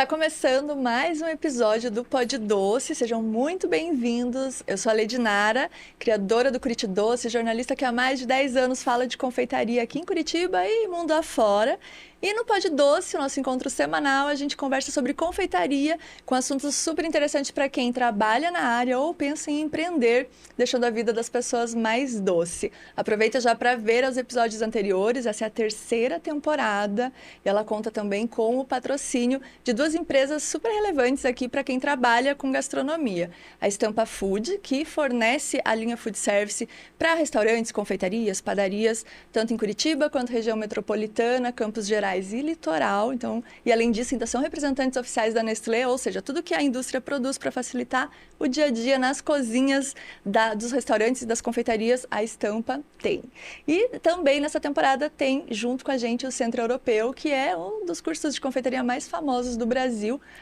Está começando mais um episódio do Pod Doce. Sejam muito bem-vindos. Eu sou a Ledinara, criadora do Curit Doce, jornalista que há mais de 10 anos fala de confeitaria aqui em Curitiba e mundo afora. E no Pod Doce, o nosso encontro semanal, a gente conversa sobre confeitaria com assuntos super interessantes para quem trabalha na área ou pensa em empreender, deixando a vida das pessoas mais doce. Aproveita já para ver os episódios anteriores, essa é a terceira temporada e ela conta também com o patrocínio de duas empresas super relevantes aqui para quem trabalha com gastronomia. A Estampa Food, que fornece a linha Food Service para restaurantes, confeitarias, padarias, tanto em Curitiba quanto região metropolitana, Campos Gerais e Litoral. Então, e além disso, ainda são representantes oficiais da Nestlé, ou seja, tudo que a indústria produz para facilitar o dia a dia nas cozinhas dos restaurantes e das confeitarias, a Estampa tem. E também nessa temporada tem junto com a gente o Centro Europeu, que é um dos cursos de confeitaria mais famosos do Brasil.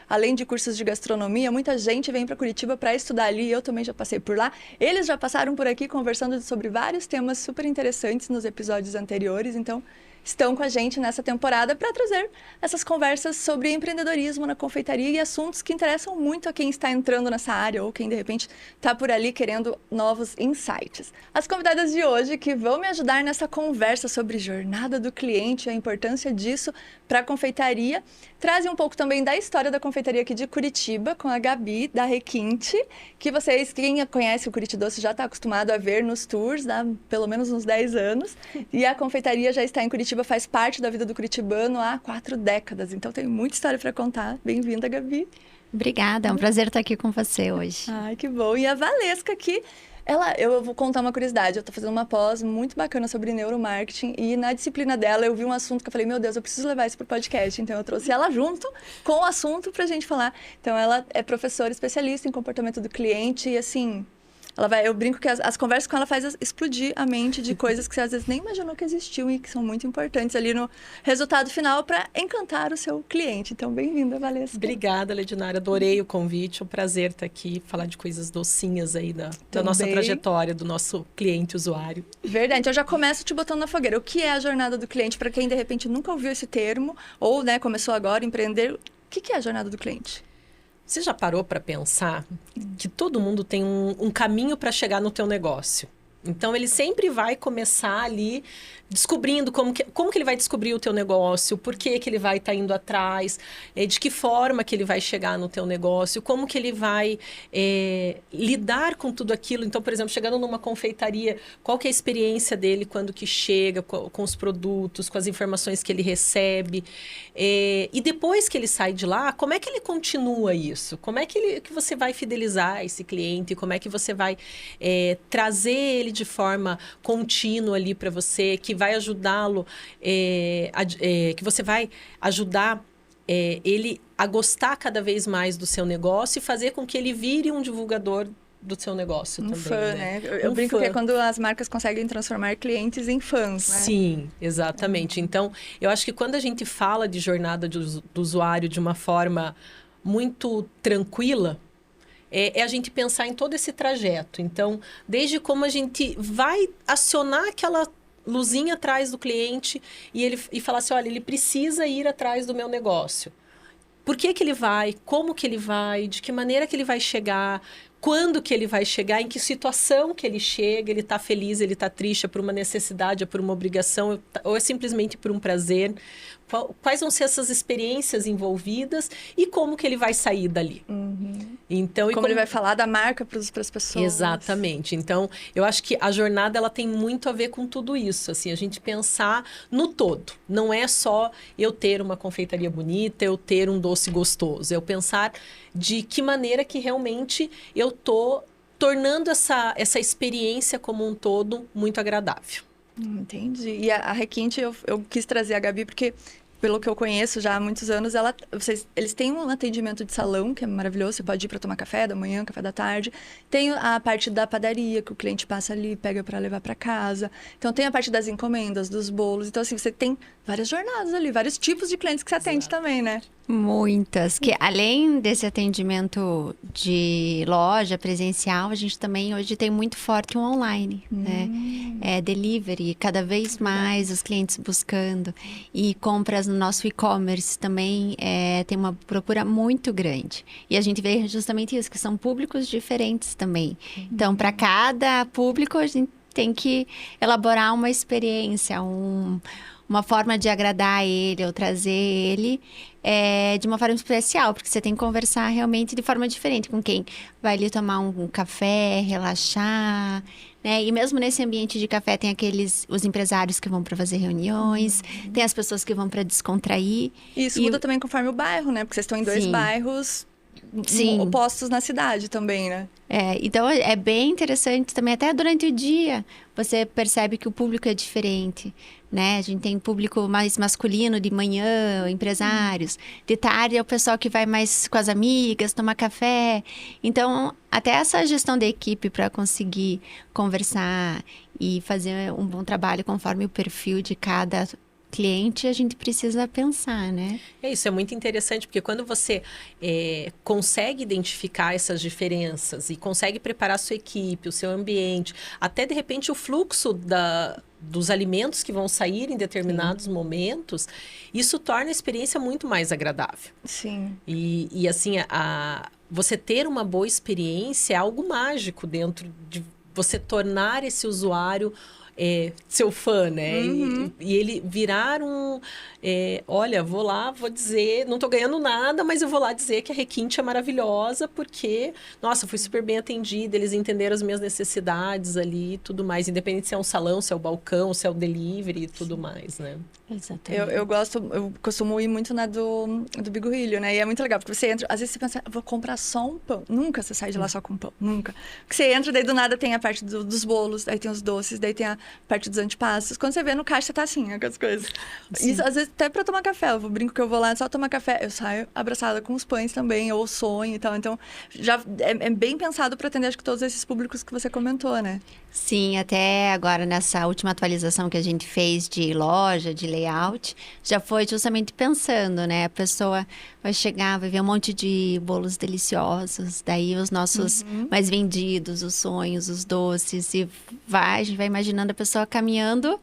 Além de cursos de gastronomia, muita gente vem para Curitiba para estudar ali, eu também já passei por lá. Eles já passaram por aqui conversando sobre vários temas super interessantes nos episódios anteriores, então estão com a gente nessa temporada para trazer essas conversas sobre empreendedorismo na confeitaria e assuntos que interessam muito a quem está entrando nessa área ou quem, de repente, está por ali querendo novos insights. As convidadas de hoje que vão me ajudar nessa conversa sobre jornada do cliente e a importância disso para a confeitaria, trazem um pouco também da história da confeitaria aqui de Curitiba, com a Gabi, da Requinte, que vocês, quem conhece o Curit Doce, já está acostumado a ver nos tours há pelo menos uns 10 anos, e a confeitaria já está em Curitiba, faz parte da vida do curitibano há 4 décadas, então tem muita história para contar. Bem-vinda, Gabi. Obrigada, é um prazer estar aqui com você hoje. Ai, que bom. E a Valesca aqui, eu vou contar uma curiosidade, eu estou fazendo uma pós muito bacana sobre neuromarketing e na disciplina dela eu vi um assunto que eu falei, meu Deus, eu preciso levar isso para o podcast, então eu trouxe ela junto com o assunto para a gente falar. Então ela é professora especialista em comportamento do cliente e assim, eu brinco que as conversas com ela faz explodir a mente de coisas que você às vezes nem imaginou que existiam e que são muito importantes ali no resultado final para encantar o seu cliente. Então, bem-vinda, Valesca. Obrigada, Ledinara. Adorei o convite. É um prazer estar aqui, falar de coisas docinhas aí da nossa trajetória, do nosso cliente usuário. Verdade. Então, eu já começo te botando na fogueira. O que é a jornada do cliente? Para quem, de repente, nunca ouviu esse termo ou começou agora a empreender, o que é a jornada do cliente? Você já parou para pensar que todo mundo tem um caminho para chegar no teu negócio? Então, ele sempre vai começar ali descobrindo como que ele vai descobrir o teu negócio, por que ele vai estar indo atrás, de que forma que ele vai chegar no teu negócio, como que ele vai lidar com tudo aquilo. Então, por exemplo, chegando numa confeitaria, qual que é a experiência dele quando que chega, com os produtos, com as informações que ele recebe. E depois que ele sai de lá, como é que ele continua isso? Como é que você vai fidelizar esse cliente? Como é que você vai trazer ele de forma contínua ali para você, que vai ajudá-lo, que você vai ajudar ele a gostar cada vez mais do seu negócio e fazer com que ele vire um divulgador do seu negócio também. Fã, né? Eu brinco que é quando as marcas conseguem transformar clientes em fãs, né? Sim, exatamente. Então, eu acho que quando a gente fala de jornada do usuário de uma forma muito tranquila, é a gente pensar em todo esse trajeto. Então, desde como a gente vai acionar aquela luzinha atrás do cliente e falar assim, olha, ele precisa ir atrás do meu negócio. Por que ele vai? Como que ele vai? De que maneira que ele vai chegar? Quando que ele vai chegar? Em que situação que ele chega? Ele está feliz? Ele está triste? É por uma necessidade? É por uma obrigação? Ou é simplesmente por um prazer? Quais vão ser essas experiências envolvidas e como que ele vai sair dali? Uhum. Então, como ele vai falar da marca para as pessoas. Exatamente. Então, eu acho que a jornada ela tem muito a ver com tudo isso. Assim, a gente pensar no todo. Não é só eu ter uma confeitaria bonita, eu ter um doce gostoso. É eu pensar de que maneira que realmente eu estou tornando essa experiência como um todo muito agradável. Entendi. E a Requinte, eu quis trazer a Gabi porque, pelo que eu conheço já há muitos anos, eles têm um atendimento de salão, que é maravilhoso. Você pode ir para tomar café da manhã, café da tarde. Tem a parte da padaria, que o cliente passa ali, pega para levar para casa. Então, tem a parte das encomendas, dos bolos. Então, assim, você tem várias jornadas ali, vários tipos de clientes que você atende também, né? Muitas. Que além desse atendimento de loja presencial, a gente também hoje tem muito forte o online, né? Delivery, cada vez mais os clientes buscando e compras no nosso e-commerce também tem uma procura muito grande. E a gente vê justamente isso, que são públicos diferentes também. Então, para cada público, a gente tem que elaborar uma experiência, uma forma de agradar ele ou trazer ele de uma forma especial, porque você tem que conversar realmente de forma diferente com quem vai ali tomar um café, relaxar, né? E mesmo nesse ambiente de café tem os empresários que vão para fazer reuniões, tem as pessoas que vão para descontrair. E isso muda também conforme o bairro, né? Porque vocês estão em 2 bairros opostos na cidade também, né? Então é bem interessante também, até durante o dia, você percebe que o público é diferente, né? A gente tem público mais masculino de manhã, empresários. De tarde é o pessoal que vai mais com as amigas, tomar café. Então, até essa gestão da equipe para conseguir conversar e fazer um bom trabalho conforme o perfil de cada cliente, a gente precisa pensar, né? Isso é muito interessante, porque quando você consegue identificar essas diferenças e consegue preparar a sua equipe, o seu ambiente, até de repente o fluxo dos alimentos que vão sair em determinados momentos, isso torna a experiência muito mais agradável. Sim. E assim, você ter uma boa experiência é algo mágico dentro de você tornar esse usuário seu fã, né? E ele virar olha, vou lá, vou dizer, não tô ganhando nada, mas eu vou lá dizer que a Requinte é maravilhosa porque, nossa, fui super bem atendida, eles entenderam as minhas necessidades ali e tudo mais, independente se é um salão, se é o balcão, se é o delivery e tudo mais, né? Exatamente. Eu costumo ir muito na do Bigurilho, né? E é muito legal, porque você entra, às vezes você pensa, vou comprar só um pão. Nunca você sai de lá só com pão, nunca. Porque você entra, daí do nada tem a parte dos bolos, daí tem os doces, daí tem a parte dos antepassos. Quando você vê no caixa, você tá assim, com as coisas. Isso, às vezes, até pra tomar café. Eu brinco que eu vou lá só tomar café. Eu saio abraçada com os pães também, ou sonho e tal. Então, já é bem pensado pra atender, acho que todos esses públicos que você comentou, né? Sim, até agora nessa última atualização que a gente fez de loja, de layout, já foi justamente pensando, né? A pessoa vai chegar, vai ver um monte de bolos deliciosos, daí os nossos mais vendidos, os sonhos, os doces, e a gente vai imaginando a pessoa caminhando,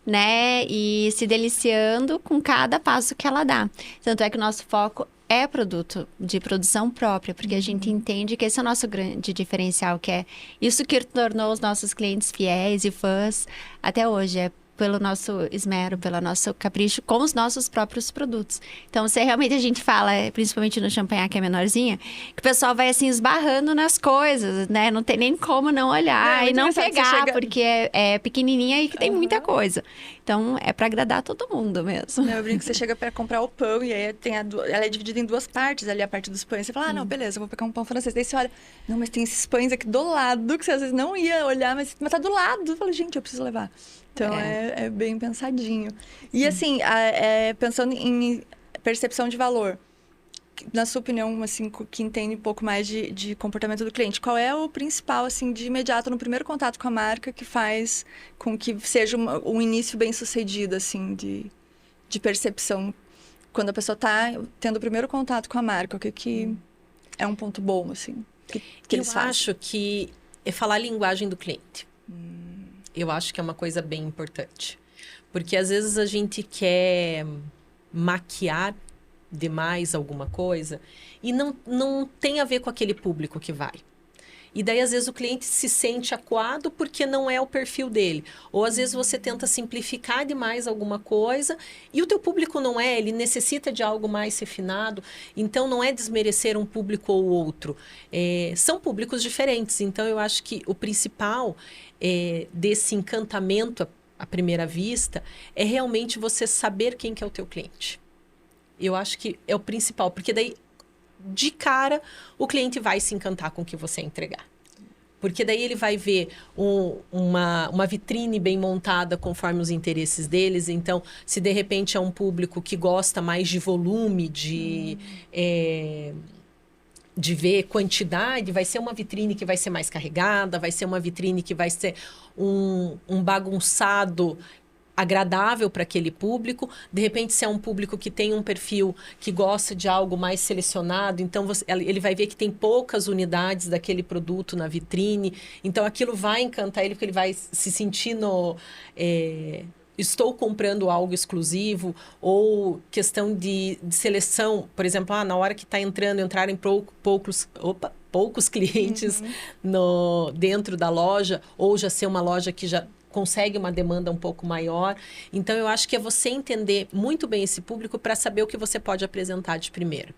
né? E se deliciando com cada passo que ela dá. Tanto é que o nosso foco é produto de produção própria, porque a gente entende que esse é o nosso grande diferencial, que é isso que tornou os nossos clientes fiéis e fãs até hoje, é pelo nosso esmero, pelo nosso capricho com os nossos próprios produtos. Então, se realmente a gente fala, principalmente no champanhe que é menorzinha, que o pessoal vai assim esbarrando nas coisas, né? Não tem nem como não olhar e não pegar, porque é pequenininha e que tem muita coisa. Então, é para agradar todo mundo mesmo. Eu brinco que você chega para comprar o pão e aí tem ela é dividida em 2 partes, ali a parte dos pães. Você fala, não, beleza, eu vou pegar um pão francês. Daí você olha, não, mas tem esses pães aqui do lado, que você às vezes não ia olhar, mas tá do lado. Eu falo, gente, eu preciso levar. Então, é bem pensadinho. E assim, pensando em percepção de valor, na sua opinião, assim, que entende um pouco mais de comportamento do cliente, qual é o principal, assim, de imediato, no primeiro contato com a marca, que faz com que seja um início bem sucedido, assim, de percepção? Quando a pessoa está tendo o primeiro contato com a marca, o que é um ponto bom, assim, que eles fazem? Eu acho que é falar a linguagem do cliente. Eu acho que é uma coisa bem importante. Porque às vezes a gente quer maquiar demais alguma coisa e não tem a ver com aquele público que vai. E daí, às vezes, o cliente se sente acuado porque não é o perfil dele. Ou, às vezes, você tenta simplificar demais alguma coisa e o teu público não ele necessita de algo mais refinado. Então, não é desmerecer um público ou outro. São públicos diferentes. Então, eu acho que o principal desse encantamento à primeira vista é realmente você saber quem que é o teu cliente. Eu acho que é o principal, porque daí, de cara, o cliente vai se encantar com o que você entregar. Porque daí ele vai ver uma vitrine bem montada conforme os interesses deles. Então, se de repente é um público que gosta mais de volume, de ver quantidade, vai ser uma vitrine que vai ser mais carregada, vai ser uma vitrine que vai ser um bagunçado agradável para aquele público. De repente, se é um público que tem um perfil que gosta de algo mais selecionado, então ele vai ver que tem poucas unidades daquele produto na vitrine. Então, aquilo vai encantar ele, porque ele vai se sentir estou comprando algo exclusivo, ou questão de seleção, por exemplo, na hora que está entrarem poucos clientes dentro da loja, ou já ser uma loja que já consegue uma demanda um pouco maior. Então, eu acho que é você entender muito bem esse público para saber o que você pode apresentar de primeiro.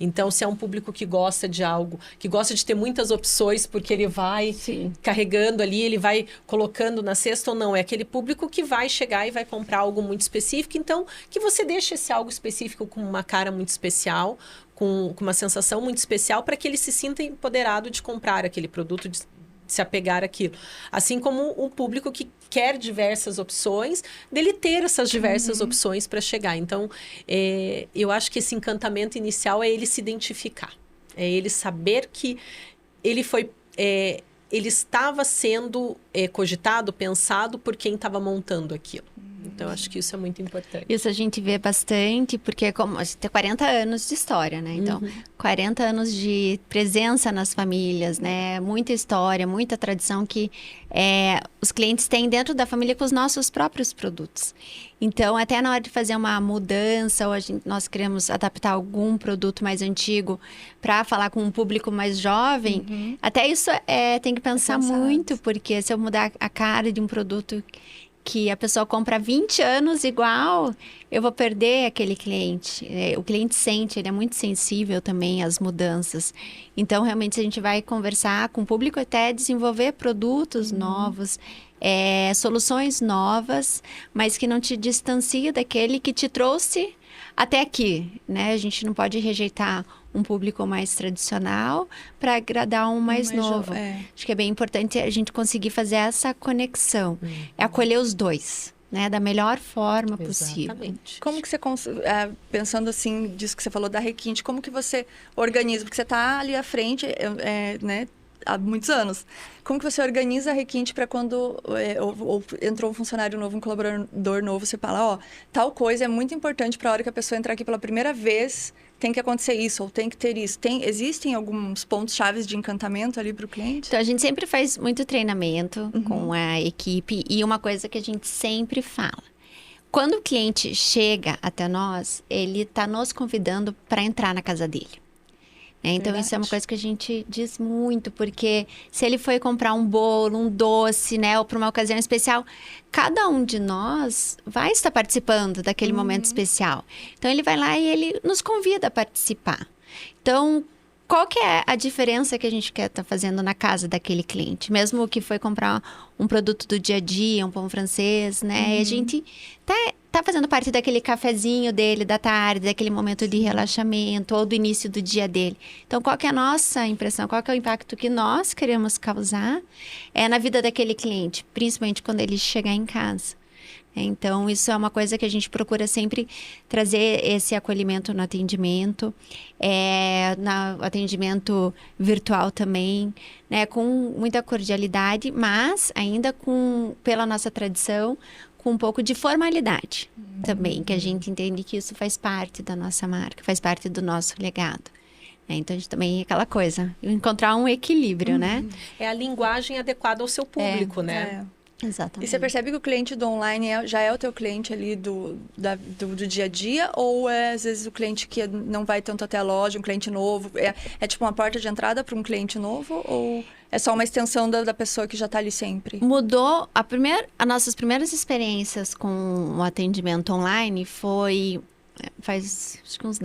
Então, se é um público que gosta de algo, que gosta de ter muitas opções, porque ele vai carregando ali, ele vai colocando na cesta ou não. É aquele público que vai chegar e vai comprar algo muito específico. Então, que você deixe esse algo específico com uma cara muito especial, com uma sensação muito especial, para que ele se sinta empoderado de comprar aquele produto, de se apegar àquilo. Assim como um público que quer diversas opções, dele ter essas diversas opções para chegar. Então, eu acho que esse encantamento inicial é ele se identificar. É ele saber que ele estava sendo cogitado, pensado por quem estava montando aquilo. Então, acho que isso é muito importante. Isso a gente vê bastante, porque como a gente tem 40 anos de história, né? Então, 40 anos de presença nas famílias, né? Muita história, muita tradição que os clientes têm dentro da família com os nossos próprios produtos. Então, até na hora de fazer uma mudança, ou nós queremos adaptar algum produto mais antigo para falar com um público mais jovem, até isso tem que pensar muito, porque se eu mudar a cara de um produto que a pessoa compra há 20 anos igual, eu vou perder aquele cliente. O cliente sente, ele é muito sensível também às mudanças. Então, realmente, a gente vai conversar com o público até desenvolver produtos novos, soluções novas, mas que não te distancie daquele que te trouxe até aqui, né? A gente não pode rejeitar um público mais tradicional para agradar um mais novo. Acho que é bem importante a gente conseguir fazer essa conexão. É acolher os dois, né? Da melhor forma possível. Exatamente. Como que você, pensando assim, disso que você falou da requinte, como que você organiza? Porque você está ali à frente, né? Há muitos anos. Como que você organiza a requinte para quando ou entrou um funcionário novo, um colaborador novo, você fala, tal coisa é muito importante para a hora que a pessoa entrar aqui pela primeira vez, tem que acontecer isso, ou tem que ter isso. Existem alguns pontos chaves de encantamento ali para o cliente? Então, a gente sempre faz muito treinamento com a equipe, e uma coisa que a gente sempre fala. Quando o cliente chega até nós, ele está nos convidando para entrar na casa dele. Então, isso é uma coisa que a gente diz muito, porque se ele foi comprar um bolo, um doce, né, ou para uma ocasião especial, cada um de nós vai estar participando daquele momento especial. Então, ele vai lá e ele nos convida a participar. Então, qual que é a diferença que a gente quer estar fazendo na casa daquele cliente? Mesmo que foi comprar um produto do dia a dia, um pão francês, né? A gente tá fazendo parte daquele cafezinho dele da tarde, daquele momento de relaxamento ou do início do dia dele. Então, qual que é a nossa impressão? Qual que é o impacto que nós queremos causar na vida daquele cliente? Principalmente quando ele chegar em casa. Então, isso é uma coisa que a gente procura sempre trazer esse acolhimento no atendimento, no atendimento virtual também, né, com muita cordialidade, mas ainda pela nossa tradição, com um pouco de formalidade também, que a gente entende que isso faz parte da nossa marca, faz parte do nosso legado. Então, a gente também é aquela coisa, encontrar um equilíbrio, né? É a linguagem adequada ao seu público, né? Exatamente. E você percebe que o cliente do online já é o teu cliente ali do dia a dia? Ou às vezes o cliente que não vai tanto até a loja, um cliente novo? É tipo uma porta de entrada para um cliente novo? Ou é só uma extensão da pessoa que já está ali sempre? Mudou. As nossas primeiras experiências com o atendimento online faz acho que uns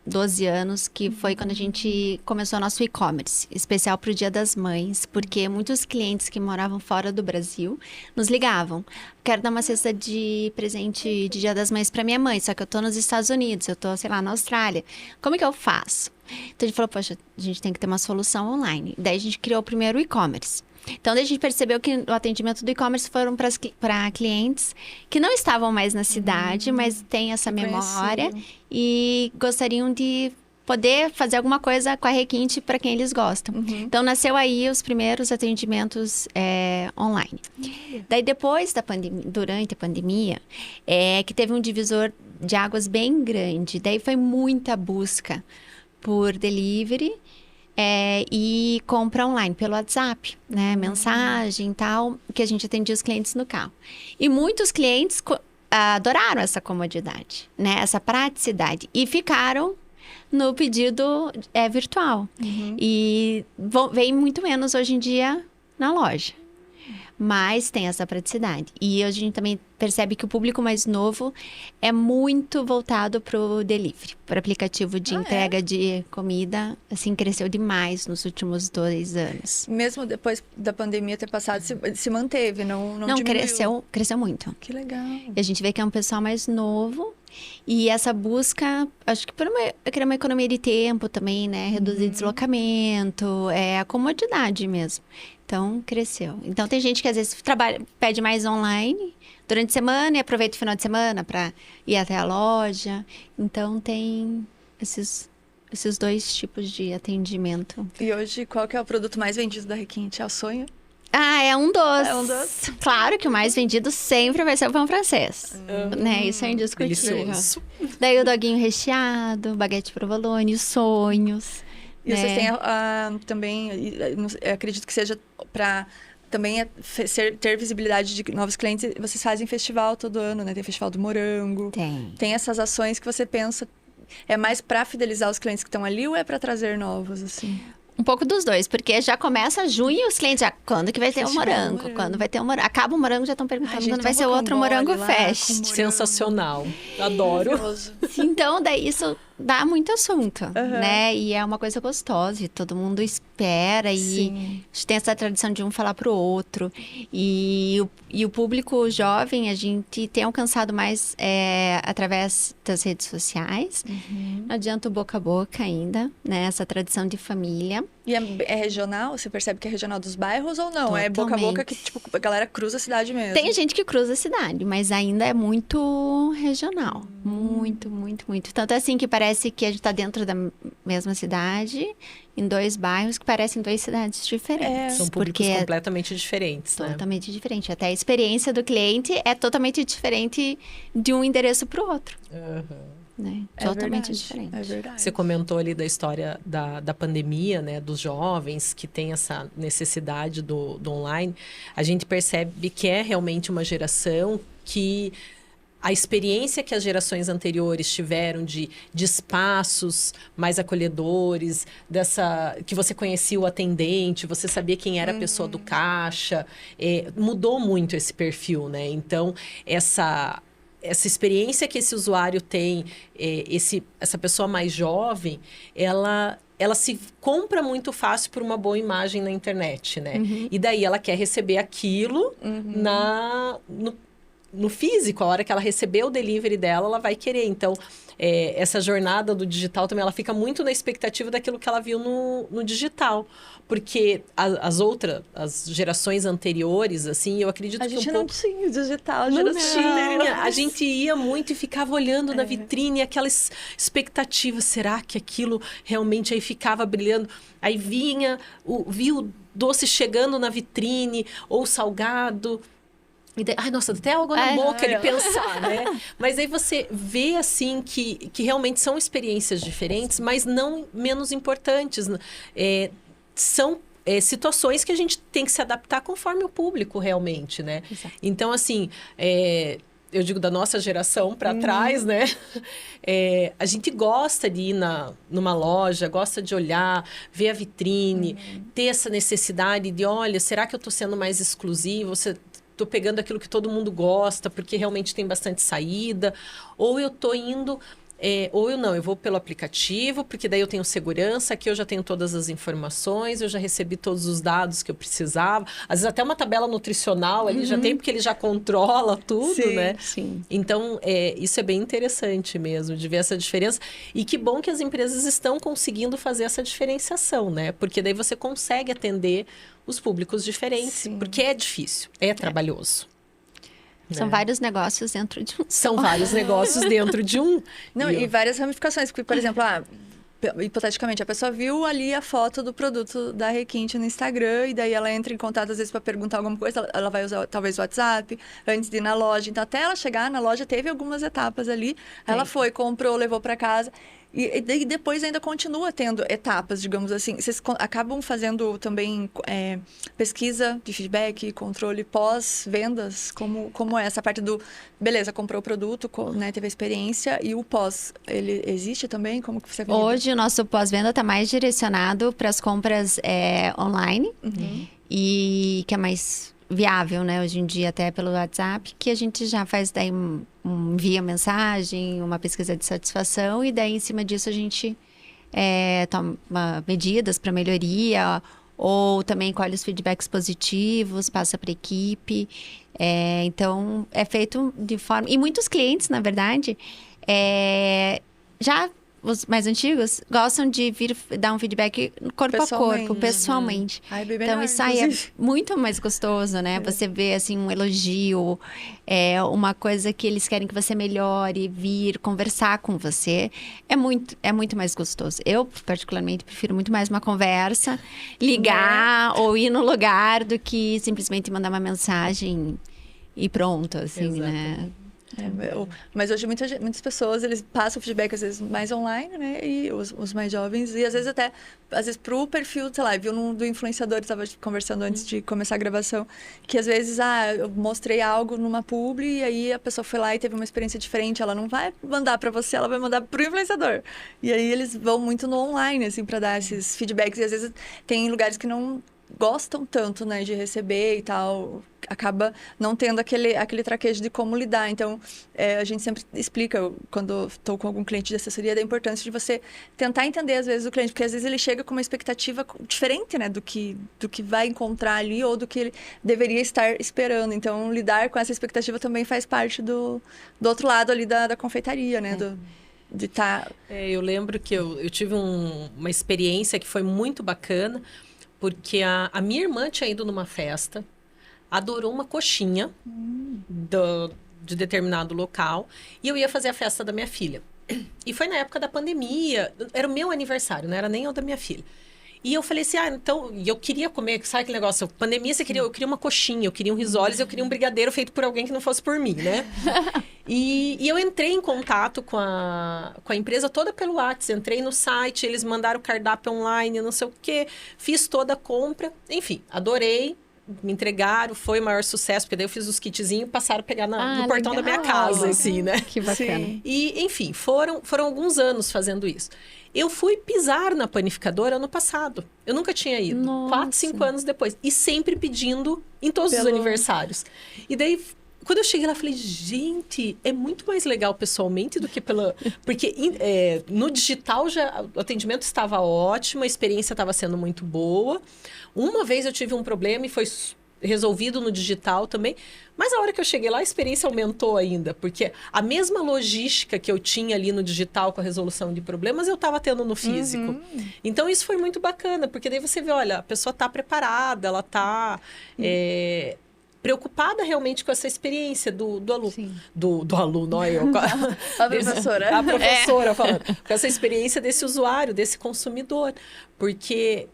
12 anos, que foi quando a gente começou o nosso e-commerce, especial para o Dia das Mães, porque muitos clientes que moravam fora do Brasil nos ligavam. Quero dar uma cesta de presente de Dia das Mães para minha mãe, só que eu tô nos Estados Unidos, eu tô, sei lá, na Austrália. Como é que eu faço? Então a gente falou, poxa, a gente tem que ter uma solução online. Daí a gente criou o primeiro e-commerce. Então, daí a gente percebeu que o atendimento do e-commerce foram para clientes que não estavam mais na cidade, mas têm essa memória e gostariam de poder fazer alguma coisa com a requinte para quem eles gostam. Então, nasceu aí os primeiros atendimentos online. Daí, depois durante a pandemia, que teve um divisor de águas bem grande. Daí, foi muita busca por delivery, e compra online pelo WhatsApp, né? Mensagem e tal, que a gente atendia os clientes no carro. E muitos clientes adoraram essa comodidade, né? Essa praticidade. E ficaram no pedido virtual. E vem muito menos hoje em dia na loja. Mas tem essa praticidade. E hoje a gente também percebe que o público mais novo é muito voltado para o delivery, para aplicativo de entrega de comida. Assim, cresceu demais nos últimos 2 anos. Mesmo depois da pandemia ter passado, se manteve, não diminuiu. Cresceu muito. Que legal. E a gente vê que é um pessoal mais novo. E essa busca, acho que por criar uma economia de tempo também, né? Reduzir deslocamento, a comodidade mesmo. Então, cresceu. Então, tem gente que às vezes pede mais online durante a semana e aproveita o final de semana para ir até a loja. Então, tem esses 2 tipos de atendimento. E hoje, qual que é o produto mais vendido da Requinte? É o sonho? É um doce. É um doce. Claro que o mais vendido sempre vai ser o pão francês. Né? Isso é indiscutível. Delicioso. Daí o doguinho recheado, baguete provolone, os sonhos. E vocês têm também, eu acredito que seja para também ter visibilidade de novos clientes. Vocês fazem festival todo ano, né? Tem Festival do Morango. Tem Essas ações que você pensa, é mais para fidelizar os clientes que estão ali ou é para trazer novos, assim? Um pouco dos dois, porque já começa junho e os clientes já... Quando que vai ter o morango? Quando vai ter o morango? Acaba o morango, já estão perguntando quando vai ser o outro Morango Fest. Sensacional. Adoro. Então, daí isso dá muito assunto, né? E é uma coisa gostosa e todo mundo espera. E a gente tem essa tradição de um falar pro outro. E o público jovem, a gente tem alcançado mais através das redes sociais. Não adianta o boca a boca ainda, né? Essa tradição de família. E é regional? Você percebe que é regional dos bairros ou não? É boca a boca que, tipo, a galera cruza a cidade mesmo? Tem gente que cruza a cidade, mas ainda é muito regional. Muito, muito, muito. Tanto é assim que parece que a gente tá dentro da mesma cidade, em 2 bairros que parecem 2 cidades diferentes. São públicos completamente diferentes, né? Totalmente diferente. Até a experiência do cliente é totalmente diferente de um endereço para o outro. Né? Totalmente diferente. É verdade. Você comentou ali da história da pandemia, né? Dos jovens que têm essa necessidade do online. A gente percebe que é realmente uma geração que... A experiência que as gerações anteriores tiveram de espaços mais acolhedores, que você conhecia o atendente, você sabia quem era a pessoa do caixa, mudou muito esse perfil, né? Então, essa experiência que esse usuário tem, essa pessoa mais jovem, ela se compra muito fácil por uma boa imagem na internet, né? E daí ela quer receber aquilo no físico, a hora que ela receber o delivery dela, ela vai querer. Então, essa jornada do digital também, ela fica muito na expectativa daquilo que ela viu no digital. Porque as gerações anteriores, assim, eu acredito que a gente não tinha digital, não tinha. A gente ia muito e ficava olhando na vitrine, aquela expectativa, será que aquilo realmente aí ficava brilhando? Aí via o doce chegando na vitrine, ou salgado... Ai, nossa, até água na boca de pensar, né? Mas aí você vê, assim, que realmente são experiências diferentes, mas não menos importantes. São situações que a gente tem que se adaptar conforme o público, realmente, né? Exato. Então, assim, eu digo da nossa geração para trás, né? A gente gosta de ir numa loja, gosta de olhar, ver a vitrine, ter essa necessidade de, olha, será que eu estou sendo mais exclusivo? Tô pegando aquilo que todo mundo gosta, porque realmente tem bastante saída, ou eu tô indo, ou eu vou pelo aplicativo, porque daí eu tenho segurança, aqui eu já tenho todas as informações, eu já recebi todos os dados que eu precisava, às vezes até uma tabela nutricional ali já tem, porque ele já controla tudo, né? Sim. Então, isso é bem interessante mesmo, de ver essa diferença, e que bom que as empresas estão conseguindo fazer essa diferenciação, né? Porque daí você consegue atender os públicos diferentes, porque é difícil, é trabalhoso. São vários negócios dentro de um. São vários negócios dentro de um. Não, e várias ramificações, porque, por exemplo, hipoteticamente, a pessoa viu ali a foto do produto da Requinte no Instagram, e daí ela entra em contato, às vezes, para perguntar alguma coisa, ela vai usar, talvez, o WhatsApp, antes de ir na loja. Então, até ela chegar na loja, teve algumas etapas ali. Ela foi, comprou, levou para casa. E depois ainda continua tendo etapas, digamos assim. Vocês acabam fazendo também pesquisa de feedback, controle pós-vendas? Como é essa parte do... Beleza, comprou o produto, né, teve a experiência. E o pós, ele existe também? Como que você vê? Hoje, o nosso pós-venda está mais direcionado para as compras online. E que é mais viável, né? Hoje em dia, até pelo WhatsApp, que a gente já faz daí envia mensagem, uma pesquisa de satisfação, e daí em cima disso a gente toma medidas para melhoria, ou também colhe os feedbacks positivos, passa para a equipe. Então, é feito de forma... E muitos clientes, na verdade, já... Os mais antigos gostam de vir dar um feedback corpo a corpo, pessoalmente. Ai, bem melhor, então, isso aí é muito mais gostoso, né? Você vê, assim, um elogio, uma coisa que eles querem que você melhore, vir conversar com você. É muito mais gostoso. Eu, particularmente, prefiro muito mais uma conversa, ligar ou ir no lugar do que simplesmente mandar uma mensagem e pronto, assim, né? Mas hoje muitas pessoas, eles passam feedback às vezes mais online, né? E os mais jovens, e às vezes pro perfil, sei lá, viu do influenciador, estava conversando antes de começar a gravação, que às vezes, eu mostrei algo numa publi, e aí a pessoa foi lá e teve uma experiência diferente, ela não vai mandar para você, ela vai mandar pro influenciador. E aí eles vão muito no online, assim, para dar esses feedbacks, e às vezes tem lugares que não gostam tanto, né, de receber e tal, acaba não tendo aquele traquejo de como lidar. Então, a gente sempre explica, quando estou com algum cliente de assessoria, da importância de você tentar entender, às vezes, o cliente, porque às vezes ele chega com uma expectativa diferente, né, do que vai encontrar ali ou do que ele deveria estar esperando. Então, lidar com essa expectativa também faz parte do outro lado ali da confeitaria, né, de estar... Eu lembro que eu tive uma experiência que foi muito bacana, porque a minha irmã tinha ido numa festa, adorou uma coxinha de determinado local, e eu ia fazer a festa da minha filha. E foi na época da pandemia, era o meu aniversário, não era nem o da minha filha. E eu falei assim, então, e eu queria comer, sabe aquele negócio? Pandemia, eu queria uma coxinha, eu queria um risoles, eu queria um brigadeiro feito por alguém que não fosse por mim, né? E eu entrei em contato com a empresa toda pelo WhatsApp, entrei no site, eles mandaram o cardápio online, não sei o quê, fiz toda a compra, enfim, adorei, me entregaram, foi o maior sucesso, porque daí eu fiz os kitzinhos e passaram a pegar no portão da minha casa, assim, né? Que bacana. Sim. E, enfim, foram alguns anos fazendo isso. Eu fui pisar na panificadora ano passado. Eu nunca tinha ido. Nossa. 4, 5 anos depois. E sempre pedindo em todos os aniversários. E daí, quando eu cheguei lá, eu falei, gente, é muito mais legal pessoalmente do que pela... Porque no digital já o atendimento estava ótimo, a experiência estava sendo muito boa. Uma vez eu tive um problema e foi resolvido no digital também. Mas a hora que eu cheguei lá, a experiência aumentou ainda. Porque a mesma logística que eu tinha ali no digital com a resolução de problemas, eu estava tendo no físico. Então, isso foi muito bacana. Porque daí você vê, olha, a pessoa está preparada, ela está... preocupada realmente com essa experiência do aluno. Sim. Do aluno, olha eu. A professora. A professora falando. Com essa experiência desse usuário, desse consumidor. Porque,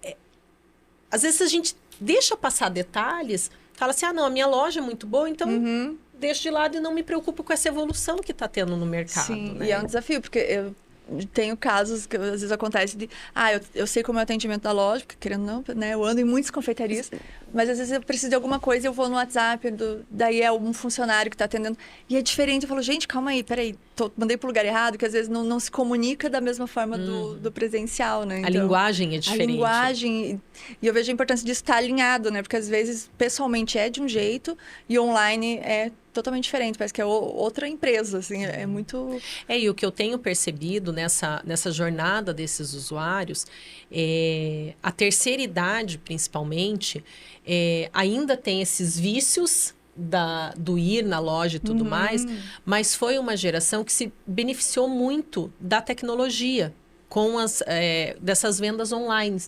às vezes, a gente deixa passar detalhes, fala assim, não, a minha loja é muito boa, então deixo de lado e não me preocupo com essa evolução que está tendo no mercado. Sim, né? e é um desafio, porque eu tenho casos que às vezes acontece de... eu sei como é o atendimento da loja, porque querendo ou não, né? Eu ando em muitas confeitarias, mas às vezes eu preciso de alguma coisa e eu vou no WhatsApp, daí é um funcionário que está atendendo. E é diferente, eu falo, gente, calma aí, peraí, mandei pro lugar errado, que às vezes não se comunica da mesma forma do presencial, né? A linguagem é diferente. A linguagem, e eu vejo a importância disso estar alinhado, né? Porque às vezes, pessoalmente é de um jeito e online é totalmente diferente, parece que é outra empresa, assim, é muito... E o que eu tenho percebido nessa jornada desses usuários, a terceira idade, principalmente, ainda tem esses vícios do ir na loja e tudo mais, mas foi uma geração que se beneficiou muito da tecnologia com dessas vendas online.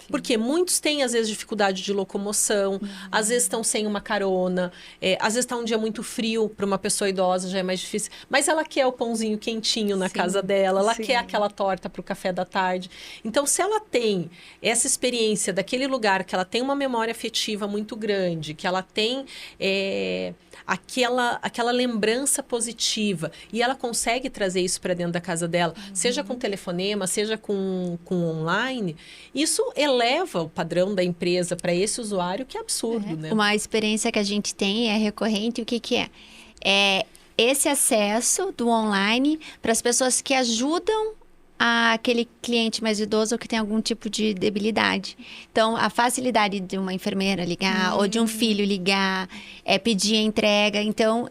Porque muitos têm, às vezes, dificuldade de locomoção, às vezes estão sem uma carona, às vezes está um dia muito frio, para uma pessoa idosa já é mais difícil. Mas ela quer o pãozinho quentinho na casa dela, ela quer aquela torta para o café da tarde. Então, se ela tem essa experiência daquele lugar, que ela tem uma memória afetiva muito grande, que ela tem aquela lembrança positiva, e ela consegue trazer isso para dentro da casa dela, seja com telefonema, seja com online, isso eleva o padrão da empresa para esse usuário, que é absurdo, né? Uma experiência que a gente tem é recorrente, o que que é? É esse acesso do online para as pessoas que ajudam aquele cliente mais idoso ou que tem algum tipo de debilidade. Então, a facilidade de uma enfermeira ligar ou de um filho ligar, pedir a entrega. Então,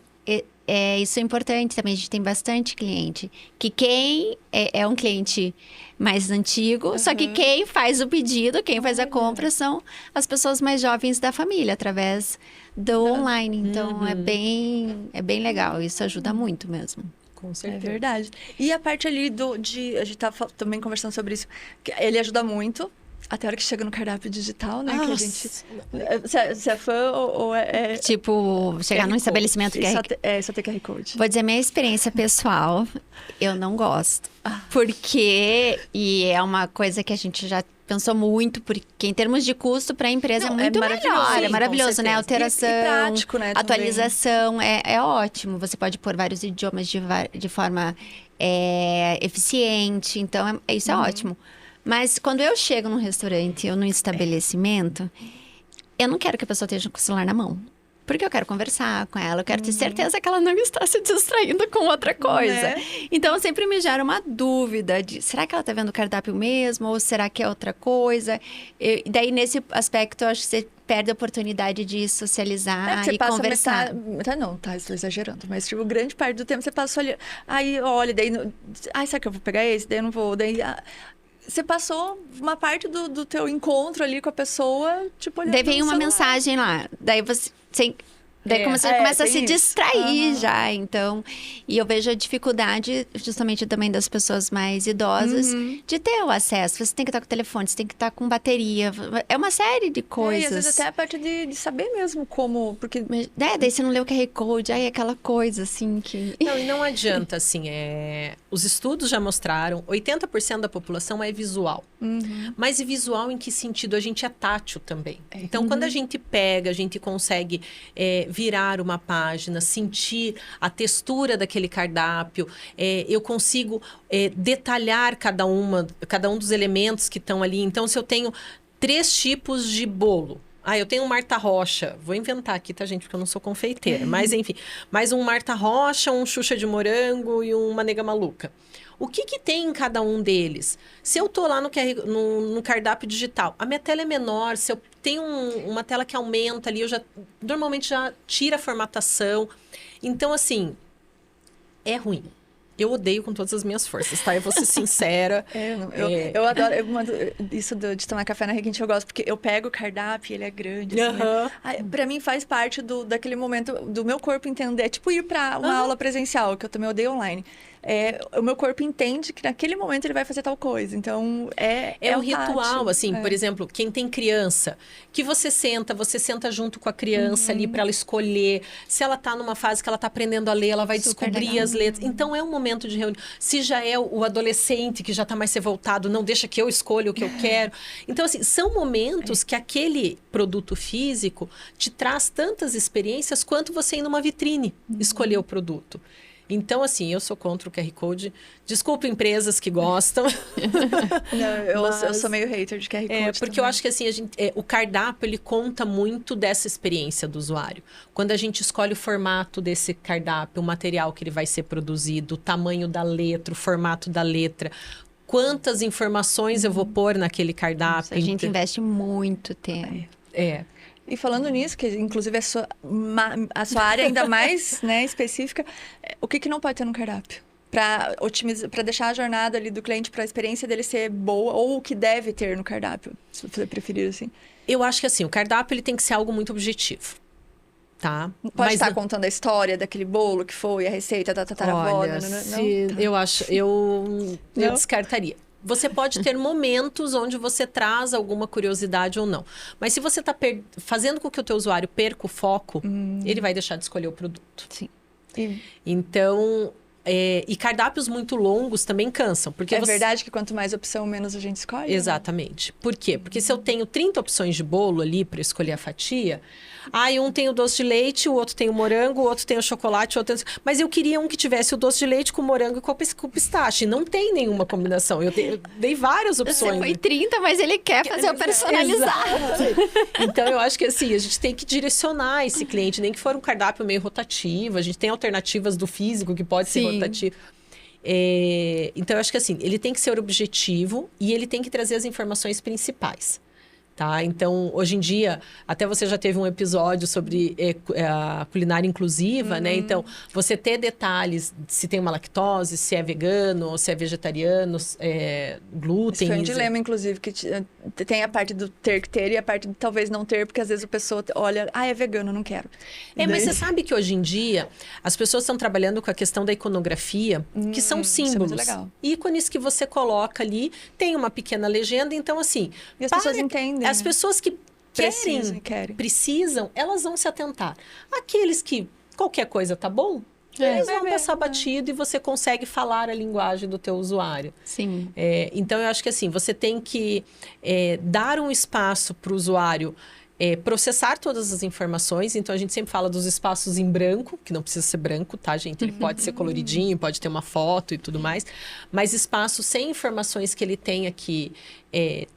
isso é importante também. A gente tem bastante cliente. Que quem é um cliente mais antigo, só que quem faz o pedido, quem faz a compra são as pessoas mais jovens da família, através do online. Então, é bem legal. Isso ajuda muito mesmo. Com certeza. É verdade. E a parte ali a gente tá também conversando sobre isso, que ele ajuda muito, até a hora que chega no cardápio digital, né? Que a gente... Você é fã ou é... Tipo, chegar num estabelecimento que só tem QR Code. Vou dizer minha experiência pessoal, eu não gosto. Porque, e é uma coisa que a gente já pensou muito, porque em termos de custo para a empresa é muito melhor. É maravilhoso, né? Alteração, e prático, né? Atualização, é ótimo. Você pode pôr vários idiomas de forma eficiente, então isso é ótimo. Mas quando eu chego num restaurante ou num estabelecimento, eu não quero que a pessoa esteja com o celular na mão. Porque eu quero conversar com ela, eu quero ter certeza que ela não está se distraindo com outra coisa. Então, sempre me gera uma dúvida de, será que ela está vendo o cardápio mesmo? Ou será que é outra coisa? E daí, nesse aspecto, eu acho que você perde a oportunidade de socializar e conversar. Não, tá, estou exagerando. Mas, tipo, grande parte do tempo você passa olhando. Aí, olha, daí... Ai, será que eu vou pegar esse? Daí eu não vou. Daí... Você passou uma parte do teu encontro ali com a pessoa, tipo, olhando daí vem no uma celular. mensagem lá. Daí você começa a se distrair já, então... E eu vejo a dificuldade, justamente também das pessoas mais idosas, de ter o acesso. Você tem que estar com o telefone, você tem que estar com bateria. É uma série de coisas. E às vezes até a parte de saber mesmo como... Porque... Daí você não lê o QR Code, aí é aquela coisa, assim, que... Não, e não adianta, assim, os estudos já mostraram, 80% da população é visual. Mas e visual em que sentido? A gente é tátil também. Então, quando a gente pega, a gente consegue... virar uma página, sentir a textura daquele cardápio, eu consigo detalhar cada um dos elementos que estão ali. Então, se eu tenho 3 tipos de bolo, eu tenho um Marta Rocha, vou inventar aqui, tá, gente? Porque eu não sou confeiteira, mas enfim, mais um Marta Rocha, um Xuxa de morango e uma nega maluca. O que tem em cada um deles? Se eu tô lá no cardápio digital, a minha tela é menor, se eu tenho uma tela que aumenta ali, normalmente já tira a formatação. Então, assim, é ruim. Eu odeio com todas as minhas forças, tá? Eu vou ser sincera. Eu adoro isso de tomar café na requinte, eu gosto, porque eu pego o cardápio, ele é grande, assim, né? Pra mim faz parte daquele momento do meu corpo entender, é tipo ir pra uma aula presencial, que eu também odeio online. O meu corpo entende que naquele momento ele vai fazer tal coisa, então é um ritual, assim, por exemplo, quem tem criança, que você senta junto com a criança ali para ela escolher, se ela tá numa fase que ela tá aprendendo a ler, ela vai descobrir as letras, então é um momento de reunião. Se já é o adolescente que já tá mais revoltado, não deixa que eu escolha o que eu quero. Então, assim, são momentos que aquele produto físico te traz tantas experiências quanto você ir numa vitrine escolher o produto. Então, assim, eu sou contra o QR Code. Desculpa empresas que gostam. Não, eu sou meio hater de QR Code porque eu acho que, assim, o cardápio, ele conta muito dessa experiência do usuário. Quando a gente escolhe o formato desse cardápio, o material que ele vai ser produzido, o tamanho da letra, o formato da letra, quantas informações eu vou pôr naquele cardápio. A gente investe muito tempo. E falando nisso, que inclusive a sua área ainda mais, né, específica, o que não pode ter no cardápio? Para otimizar, para deixar a jornada ali do cliente, para a experiência dele ser boa, ou o que deve ter no cardápio, se você preferir assim. Eu acho que assim, o cardápio ele tem que ser algo muito objetivo. Tá? Pode estar contando a história daquele bolo que foi, a receita da tataravó. Olha, eu descartaria. você pode ter momentos onde você traz alguma curiosidade ou não. Mas se você está fazendo com que o teu usuário perca o foco, ele vai deixar de escolher o produto. Sim. Então, e cardápios muito longos também cansam. Porque verdade que quanto mais opção, menos a gente escolhe? Exatamente. Né? Por quê? Porque se eu tenho 30 opções de bolo ali para escolher a fatia, aí um tem o doce de leite, o outro tem o morango, o outro tem o chocolate, o outro tem... Mas eu queria um que tivesse o doce de leite com morango e com pistache. Não tem nenhuma combinação. Eu dei várias opções. Você foi 30, mas ele quer fazer o personalizado. Então, eu acho que assim, a gente tem que direcionar esse cliente, nem que for um cardápio meio rotativo. A gente tem alternativas do físico que pode ser rotativo. Então, eu acho que assim, ele tem que ser objetivo e ele tem que trazer as informações principais. Tá? Então, hoje em dia, até você já teve um episódio sobre a culinária inclusiva, né? Então, você ter detalhes se tem uma lactose, se é vegano, se é vegetariano, glúten. Isso foi um dilema, inclusive, que tem a parte do ter que ter e a parte de talvez não ter, porque às vezes a pessoa olha, é vegano, não quero. Mas você sabe que hoje em dia, as pessoas estão trabalhando com a questão da iconografia, que são símbolos. Isso é muito legal. Ícones que você coloca ali, tem uma pequena legenda, então assim... E as pessoas entendem. As pessoas que precisam, elas vão se atentar. Aqueles que qualquer coisa tá bom, eles vão passar batido e você consegue falar a linguagem do teu usuário. Sim. Então, eu acho que assim, você tem que dar um espaço para o usuário processar todas as informações. Então, a gente sempre fala dos espaços em branco, que não precisa ser branco, tá, gente? Ele pode ser coloridinho, pode ter uma foto e tudo mais. Mas espaços sem informações que ele tenha que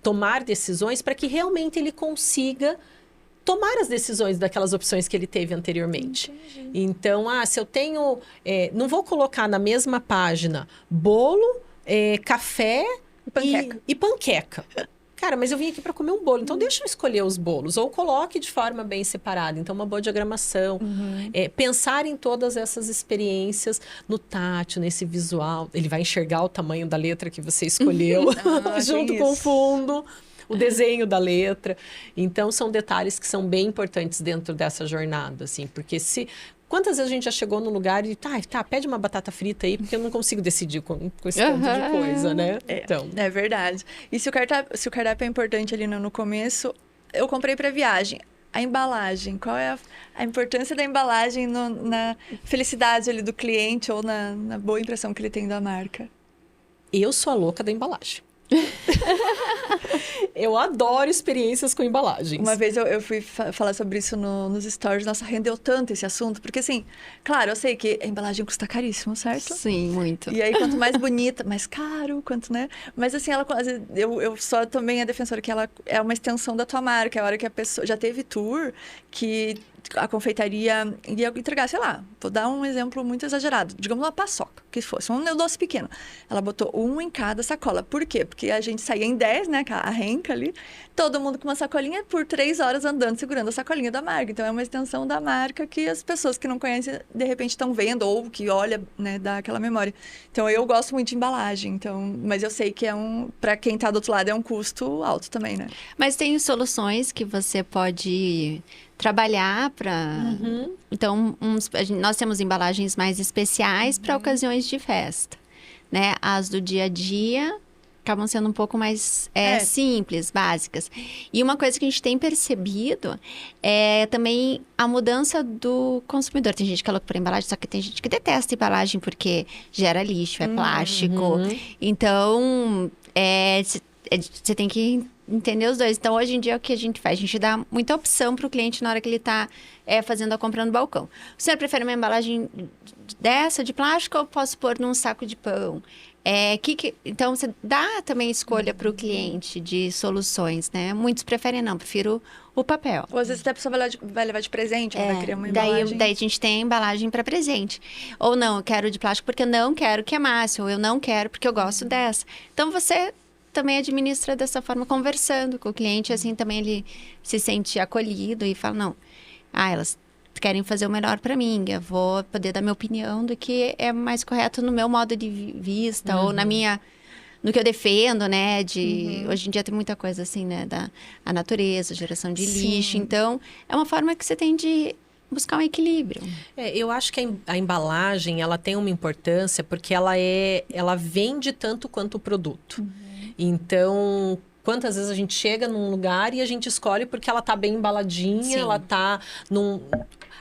tomar decisões para que realmente ele consiga tomar as decisões daquelas opções que ele teve anteriormente. Entendi. Então, se eu tenho... não vou colocar na mesma página bolo, café e panqueca. Cara, mas eu vim aqui para comer um bolo, então deixa eu escolher os bolos. Ou coloque de forma bem separada. Então, uma boa diagramação. Pensar em todas essas experiências no tátil, nesse visual. Ele vai enxergar o tamanho da letra que você escolheu, junto com o fundo, o desenho da letra. Então, são detalhes que são bem importantes dentro dessa jornada, assim. Porque quantas vezes a gente já chegou num lugar e pede uma batata frita aí, porque eu não consigo decidir com esse tanto de coisa, né? Então. É verdade. E se o cardápio é importante ali no começo, eu comprei para viagem. A embalagem, qual é a importância da embalagem na felicidade ali do cliente ou na boa impressão que ele tem da marca? Eu sou a louca da embalagem. Eu adoro experiências com embalagens. Uma vez eu fui falar sobre isso nos stories. Nossa, rendeu tanto esse assunto. Porque assim, claro, eu sei que a embalagem custa caríssimo, certo? Sim, muito. E aí, quanto mais bonita, mais caro, quanto, né? Mas assim, eu sou também a defensora que ela é uma extensão da tua marca. É a hora que a pessoa... Já teve tour que a confeitaria iria entregar, sei lá, vou dar um exemplo muito exagerado. Digamos uma paçoca, que fosse um doce pequeno. Ela botou um em cada sacola. Por quê? Porque a gente saía em 10, né? A renca ali. Todo mundo com uma sacolinha por 3 horas andando, segurando a sacolinha da marca. Então, é uma extensão da marca que as pessoas que não conhecem, de repente, estão vendo ou que olha, né? Dá aquela memória. Então, eu gosto muito de embalagem. Então, mas eu sei que para quem está do outro lado, é um custo alto também, né? Mas tem soluções que você pode trabalhar para... Então, nós temos embalagens mais especiais para ocasiões de festa, né? As do dia a dia acabam sendo um pouco mais simples, básicas. E uma coisa que a gente tem percebido é também a mudança do consumidor. Tem gente que é louca por embalagem, só que tem gente que detesta embalagem porque gera lixo, é plástico. Então, você tem que entender os dois. Então, hoje em dia, o que a gente faz? A gente dá muita opção para o cliente na hora que ele está fazendo a compra no balcão. O senhor prefere uma embalagem dessa, de plástico, ou posso pôr num saco de pão? Então, você dá também escolha para o cliente de soluções, né? Muitos preferem não, prefiro o papel. Ou às vezes até a pessoa vai levar de presente, vai querer uma embalagem. Daí a gente tem a embalagem para presente. Ou não, eu quero de plástico porque eu não quero que amasse, ou eu não quero porque eu gosto dessa. Então, você também administra dessa forma, conversando com o cliente, assim também ele se sente acolhido e fala, não, elas querem fazer o melhor para mim, eu vou poder dar minha opinião do que é mais correto no meu modo de vista, ou no que eu defendo, né, hoje em dia tem muita coisa assim, né, a natureza, geração de lixo, então é uma forma que você tem de buscar um equilíbrio. Eu acho que a embalagem, ela tem uma importância porque ela vende tanto quanto o produto. Então, quantas vezes a gente chega num lugar e a gente escolhe porque ela tá bem embaladinha, Sim. ela tá num...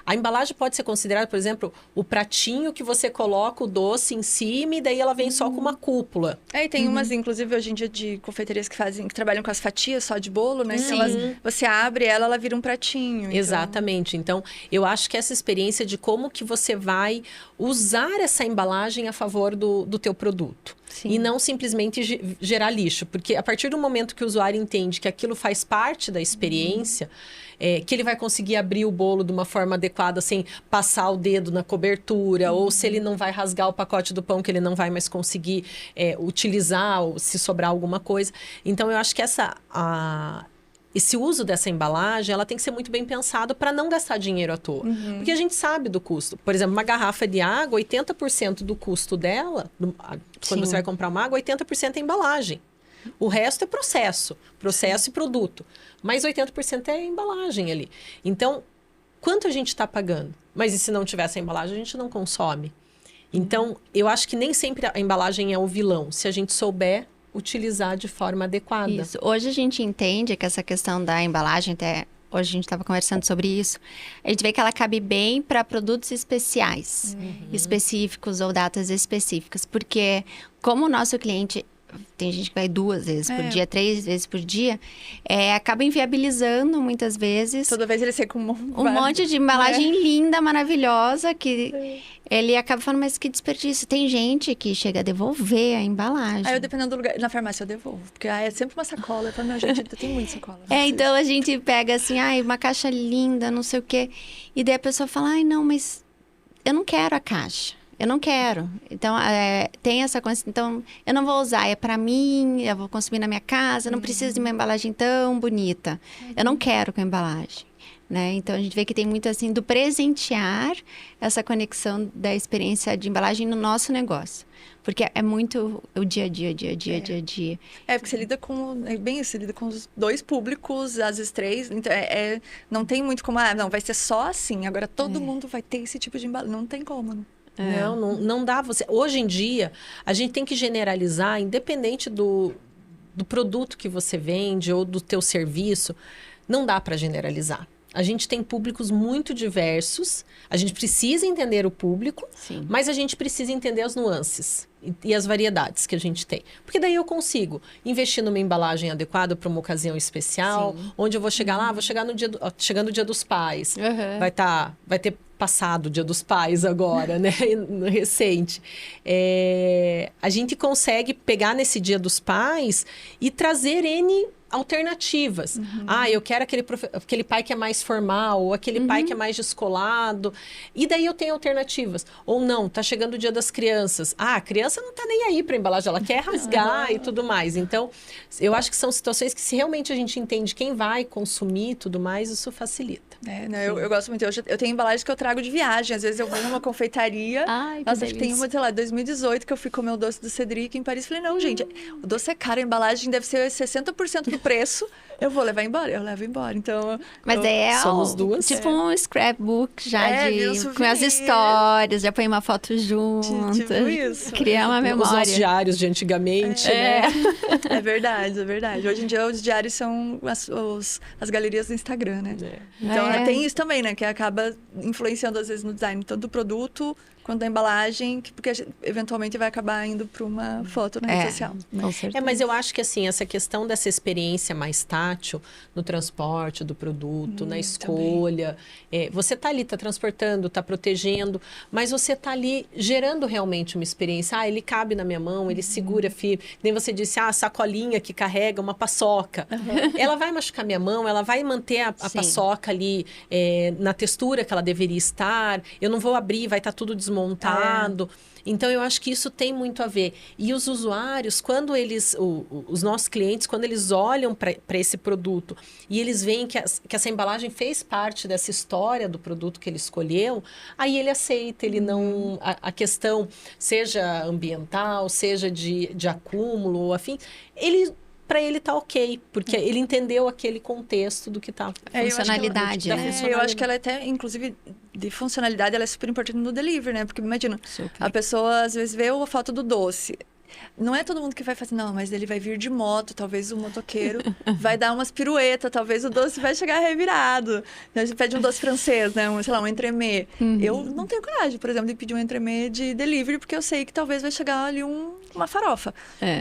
A embalagem pode ser considerada, por exemplo, o pratinho que você coloca o doce em cima e daí ela vem só com uma cúpula. E tem umas, inclusive, hoje em dia, de confeitarias que trabalham com as fatias só de bolo, né? Sim. Você abre ela vira um pratinho. Então... Exatamente. Então, eu acho que essa experiência de como que você vai usar essa embalagem a favor do teu produto. Sim. E não simplesmente gerar lixo. Porque a partir do momento que o usuário entende que aquilo faz parte da experiência, que ele vai conseguir abrir o bolo de uma forma adequada sem passar o dedo na cobertura, ou se ele não vai rasgar o pacote do pão que ele não vai mais conseguir utilizar, ou se sobrar alguma coisa. Então, eu acho que esse uso dessa embalagem, ela tem que ser muito bem pensado para não gastar dinheiro à toa. Porque a gente sabe do custo. Por exemplo, uma garrafa de água, 80% do custo dela, quando você vai comprar uma água, 80% é embalagem. O resto é processo e produto. Mas 80% é embalagem ali. Então, quanto a gente está pagando? Mas e se não tivesse a embalagem, a gente não consome. Então, eu acho que nem sempre a embalagem é o vilão. Se a gente souber utilizar de forma adequada. Isso. Hoje a gente entende que essa questão da embalagem, até hoje a gente estava conversando sobre isso, a gente vê que ela cabe bem para produtos especiais, específicos ou datas específicas, porque como o nosso cliente... Tem gente que vai 2 vezes por dia, 3 vezes por dia. Acaba inviabilizando muitas vezes. Toda vez ele sai com um monte de embalagem linda, maravilhosa, que ele acaba falando, mas que desperdício. Tem gente que chega a devolver a embalagem. Aí eu, dependendo do lugar, na farmácia eu devolvo. Porque é sempre uma sacola. Eu falo, não, gente, tem muita sacola. Então a gente pega assim, uma caixa linda, não sei o quê. E daí a pessoa fala, não, mas eu não quero a caixa. Eu não quero. Então, tem essa consciência. Então, eu não vou usar. É para mim, eu vou consumir na minha casa. Eu não preciso de uma embalagem tão bonita. Eu não quero com a embalagem. Né? Então, a gente vê que tem muito assim do presentear essa conexão da experiência de embalagem no nosso negócio. Porque é muito o dia a dia. Porque você lida com... você lida com os 2 públicos, às vezes 3. Então, não tem muito como... não, vai ser só assim. Agora, todo mundo vai ter esse tipo de embalagem. Não tem como, né? Não dá você... Hoje em dia, a gente tem que generalizar, independente do produto que você vende ou do teu serviço, não dá para generalizar. A gente tem públicos muito diversos, a gente precisa entender o público, mas a gente precisa entender as nuances e as variedades que a gente tem. Porque daí eu consigo investir numa embalagem adequada para uma ocasião especial, onde eu vou chegar lá, chegando o Dia dos Pais, vai ter passado o Dia dos Pais agora, né? Recente. A gente consegue pegar nesse Dia dos Pais e trazer N alternativas. Eu quero aquele pai que é mais formal, ou aquele pai que é mais descolado. E daí eu tenho alternativas. Ou não, tá chegando o Dia das Crianças. A criança não tá nem aí para embalagem, ela quer rasgar e tudo mais. Então, eu acho que são situações que, se realmente a gente entende quem vai consumir e tudo mais, isso facilita. Eu gosto muito. Eu tenho embalagens que eu trago de viagem. Às vezes eu vou numa confeitaria. Nossa, tem uma, sei lá, 2018, que eu fui comer o doce do Cedric em Paris. Falei, não, gente, o doce é caro, a embalagem deve ser 60% do preço. Eu vou levar embora, eu levo embora. Então, mas somos duas. Tipo um scrapbook já com as histórias, já põe uma foto junto. Tipo isso. Criar uma memória. Os nossos diários de antigamente, né? É verdade, é verdade. Hoje em dia os diários são as galerias do Instagram, né? Então tem isso também, né? Que acaba influenciando às vezes no design, tanto do produto quanto da embalagem, porque eventualmente vai acabar indo para uma foto na rede social. Com certeza. Mas eu acho que assim, essa questão dessa experiência mais tátil no transporte do produto, na escolha, você tá ali, tá transportando, tá protegendo, mas você tá ali gerando realmente uma experiência. Ele cabe na minha mão, ele segura firme. Nem você disse, a sacolinha que carrega uma paçoca. Ela vai machucar minha mão, ela vai manter a paçoca ali na textura que ela deveria estar. Eu não vou abrir, vai estar tudo desmontado. Então, eu acho que isso tem muito a ver. E os usuários, quando os nossos clientes, quando eles olham para esse produto e eles veem que essa embalagem fez parte dessa história do produto que ele escolheu, aí ele aceita, ele não... A questão, seja ambiental, seja de acúmulo ou afim, para ele tá ok, porque ele entendeu aquele contexto do que tá. Funcionalidade, né? Eu acho que ela até, inclusive, de funcionalidade, ela é super importante no delivery, né? Porque imagina, a pessoa às vezes vê a foto do doce. Não é todo mundo que vai fazer, não, mas ele vai vir de moto, talvez o motoqueiro vai dar umas piruetas, talvez o doce vai chegar revirado. Então, você pede um doce francês, né? Sei lá, um entremê. Eu não tenho coragem, por exemplo, de pedir um entremê de delivery, porque eu sei que talvez vai chegar ali uma farofa.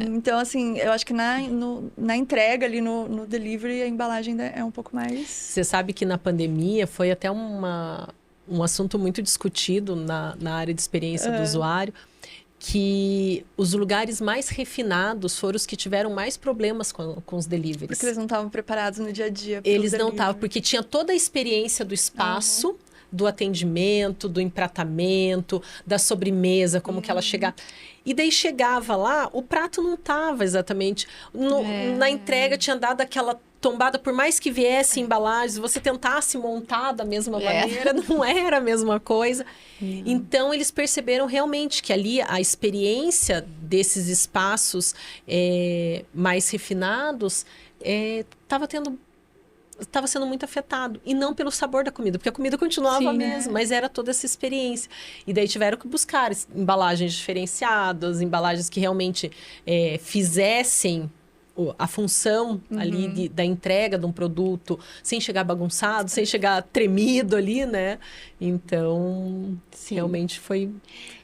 Então, assim, eu acho que na entrega ali no delivery, a embalagem ainda é um pouco mais... Você sabe que na pandemia foi até um assunto muito discutido na área de experiência do usuário, que os lugares mais refinados foram os que tiveram mais problemas com os deliveries. Porque eles não estavam preparados no dia a dia. Eles não estavam, porque tinha toda a experiência do espaço, do atendimento, do empratamento, da sobremesa, como que ela chegava. E daí chegava lá, o prato não estava exatamente... Na entrega tinha dado aquela tombada, por mais que viesse embalagens, você tentasse montar da mesma maneira, não era a mesma coisa. Então, eles perceberam realmente que ali a experiência desses espaços mais refinados estava sendo muito afetado. E não pelo sabor da comida, porque a comida continuava a mesma, mas era toda essa experiência. E daí tiveram que buscar embalagens diferenciadas, embalagens que realmente fizessem a função ali da entrega de um produto, sem chegar bagunçado, sem chegar tremido ali, né? Então, realmente foi...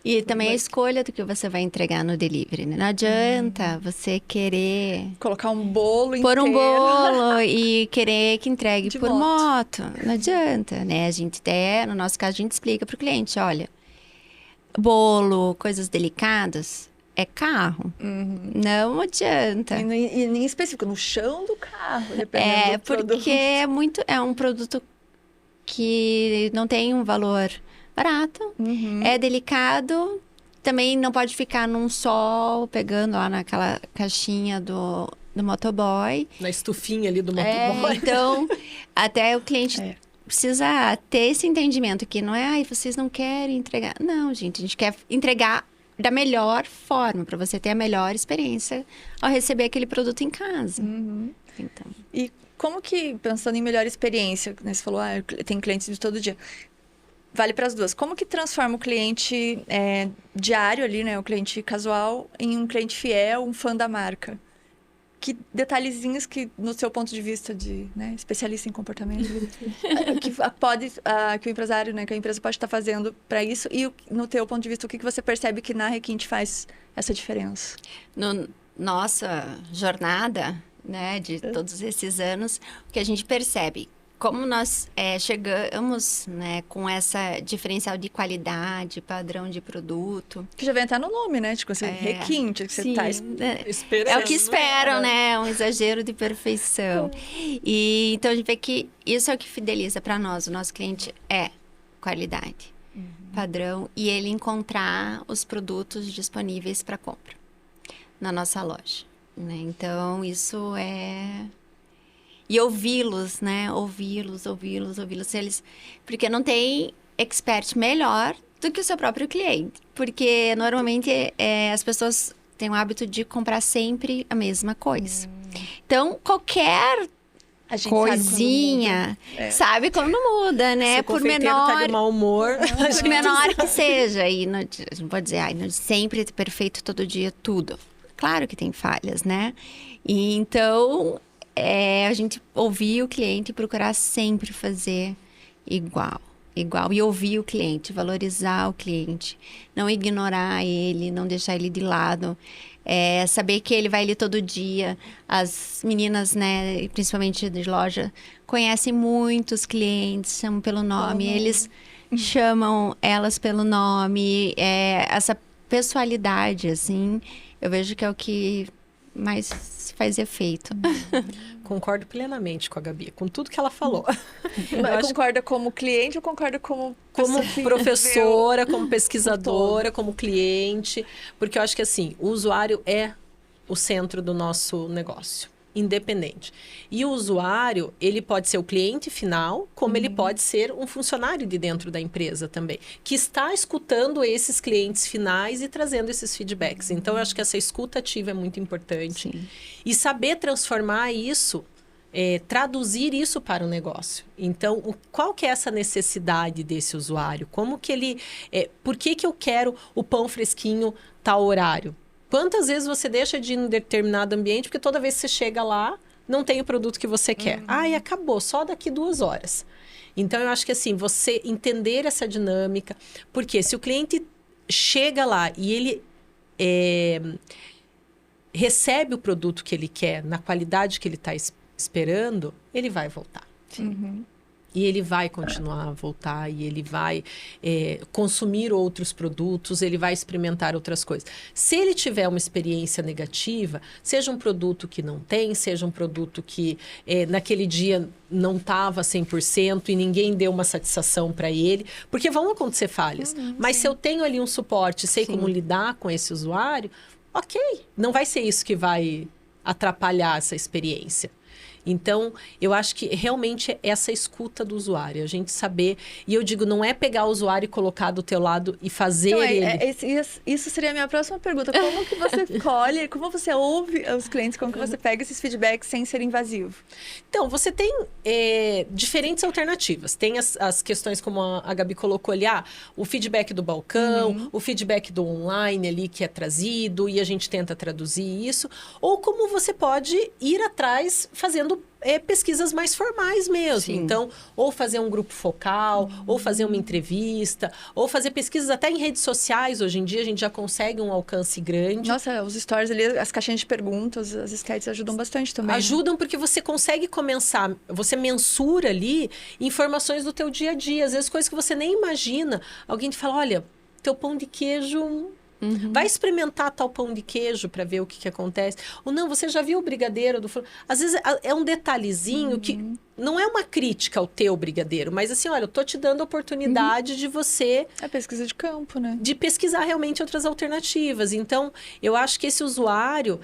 E também a escolha do que você vai entregar no delivery, né? Não adianta você querer... Colocar um bolo inteiro. Pôr um bolo e querer que entregue De por moto. Não adianta, né? A gente no nosso caso, a gente explica para o cliente, olha, bolo, coisas delicadas... É carro. Não adianta. E nem específico, no chão do carro, dependendo do produto. Porque é um produto que não tem um valor barato. É delicado. Também não pode ficar num sol, pegando lá naquela caixinha do motoboy. Na estufinha ali do motoboy. Então, até o cliente... Precisa ter esse entendimento que não é, vocês não querem entregar. Não, gente, a gente quer entregar da melhor forma, para você ter a melhor experiência ao receber aquele produto em casa. Então. E como que, pensando em melhor experiência, né, você falou, tem clientes de todo dia, vale para as duas. Como que transforma o cliente diário ali, né, o cliente casual, em um cliente fiel, um fã da marca? Que detalhezinhos que, no seu ponto de vista de especialista em comportamento, que o empresário, né, que a empresa pode estar fazendo para isso, e no teu ponto de vista, o que você percebe que na Requinte faz essa diferença? Nossa jornada, né, de todos esses anos, o que a gente percebe, como nós chegamos, né, com essa diferencial de qualidade, padrão de produto. Que já vem até no nome, né? Tipo assim, Requinte, que você está esperando. É o que esperam, né? Um exagero de perfeição. E então a gente vê que isso é o que fideliza para nós. O nosso cliente é qualidade, padrão, e ele encontrar os produtos disponíveis para compra na nossa loja, né? Então, isso é... E ouvi-los, né? Ouvi-los. Porque não tem expert melhor do que o seu próprio cliente. Porque, normalmente, as pessoas têm o hábito de comprar sempre a mesma coisa. Então, qualquer coisinha sabe quando muda, né? Se o confeiteiro tá de mau humor... Por menor que seja. E a gente pode dizer, não sempre é perfeito todo dia, tudo. Claro que tem falhas, né? E então... a gente ouvir o cliente e procurar sempre fazer igual. E ouvir o cliente, valorizar o cliente. Não ignorar ele, não deixar ele de lado. Saber que ele vai ali todo dia. As meninas, né, principalmente de loja, conhecem muitos clientes, chamam pelo nome. Eles chamam elas pelo nome. Essa pessoalidade, assim, eu vejo que é o que mais faz efeito. Concordo plenamente com a Gabi, com tudo que ela falou. Mas concorda como cliente ou concorda como professora, como pesquisadora, como cliente? Porque eu acho que assim, o usuário é o centro do nosso negócio, independente. E o usuário, ele pode ser o cliente final, como ele pode ser um funcionário de dentro da empresa também, que está escutando esses clientes finais e trazendo esses feedbacks. Então, eu acho que essa escuta ativa é muito importante. Sim. E saber transformar isso, traduzir isso para o negócio. Então, qual que é essa necessidade desse usuário? Como que ele... por que eu quero o pão fresquinho tal horário? Quantas vezes você deixa de ir em determinado ambiente, porque toda vez que você chega lá, não tem o produto que você quer. Ai, acabou, só daqui 2 horas. Então, eu acho que assim, você entender essa dinâmica, porque se o cliente chega lá e ele recebe o produto que ele quer, na qualidade que ele está esperando, ele vai voltar. Uhum. E ele vai continuar a voltar, e ele vai consumir outros produtos, ele vai experimentar outras coisas. Se ele tiver uma experiência negativa, seja um produto que não tem, seja um produto que naquele dia não estava 100% e ninguém deu uma satisfação para ele, porque vão acontecer falhas. Mas se eu tenho ali um suporte, sei como lidar com esse usuário, ok, não vai ser isso que vai atrapalhar essa experiência. Então, eu acho que realmente é essa escuta do usuário, a gente saber... E eu digo, não é pegar o usuário e colocar do teu lado e fazer ele... Isso seria a minha próxima pergunta. Como que você colhe, como você ouve os clientes, como que você pega esses feedbacks sem ser invasivo? Então, você tem diferentes alternativas. Tem as questões, como a Gabi colocou ali, o feedback do balcão, o feedback do online ali que é trazido e a gente tenta traduzir isso. Ou como você pode ir atrás fazendo pesquisas mais formais mesmo. Sim. Então, ou fazer um grupo focal, ou fazer uma entrevista, ou fazer pesquisas até em redes sociais. Hoje em dia, a gente já consegue um alcance grande. Nossa, os stories ali, as caixinhas de perguntas, as sketches ajudam bastante também. Ajudam porque você consegue começar, você mensura ali informações do teu dia a dia. Às vezes, coisas que você nem imagina. Alguém te fala, olha, teu pão de queijo... Vai experimentar tal pão de queijo para ver o que acontece. Ou não, você já viu o brigadeiro do forno? Às vezes é um detalhezinho que não é uma crítica ao teu brigadeiro, mas assim, olha, eu tô te dando a oportunidade de você... É pesquisa de campo, né? De pesquisar realmente outras alternativas. Então, eu acho que esse usuário,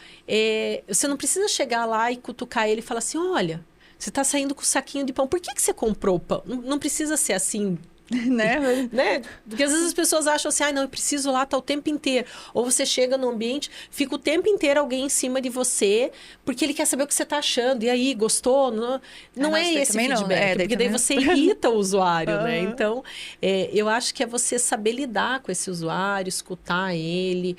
você não precisa chegar lá e cutucar ele e falar assim, olha, você tá saindo com o saquinho de pão, por que você comprou o pão? Não precisa ser assim... né? Porque às vezes as pessoas acham assim, não, eu preciso lá estar o tempo inteiro. Ou você chega no ambiente, fica o tempo inteiro alguém em cima de você, porque ele quer saber o que você está achando. E aí, gostou? Não é esse feedback, porque daí você irrita o usuário, né? Então, eu acho que é você saber lidar com esse usuário, escutar ele,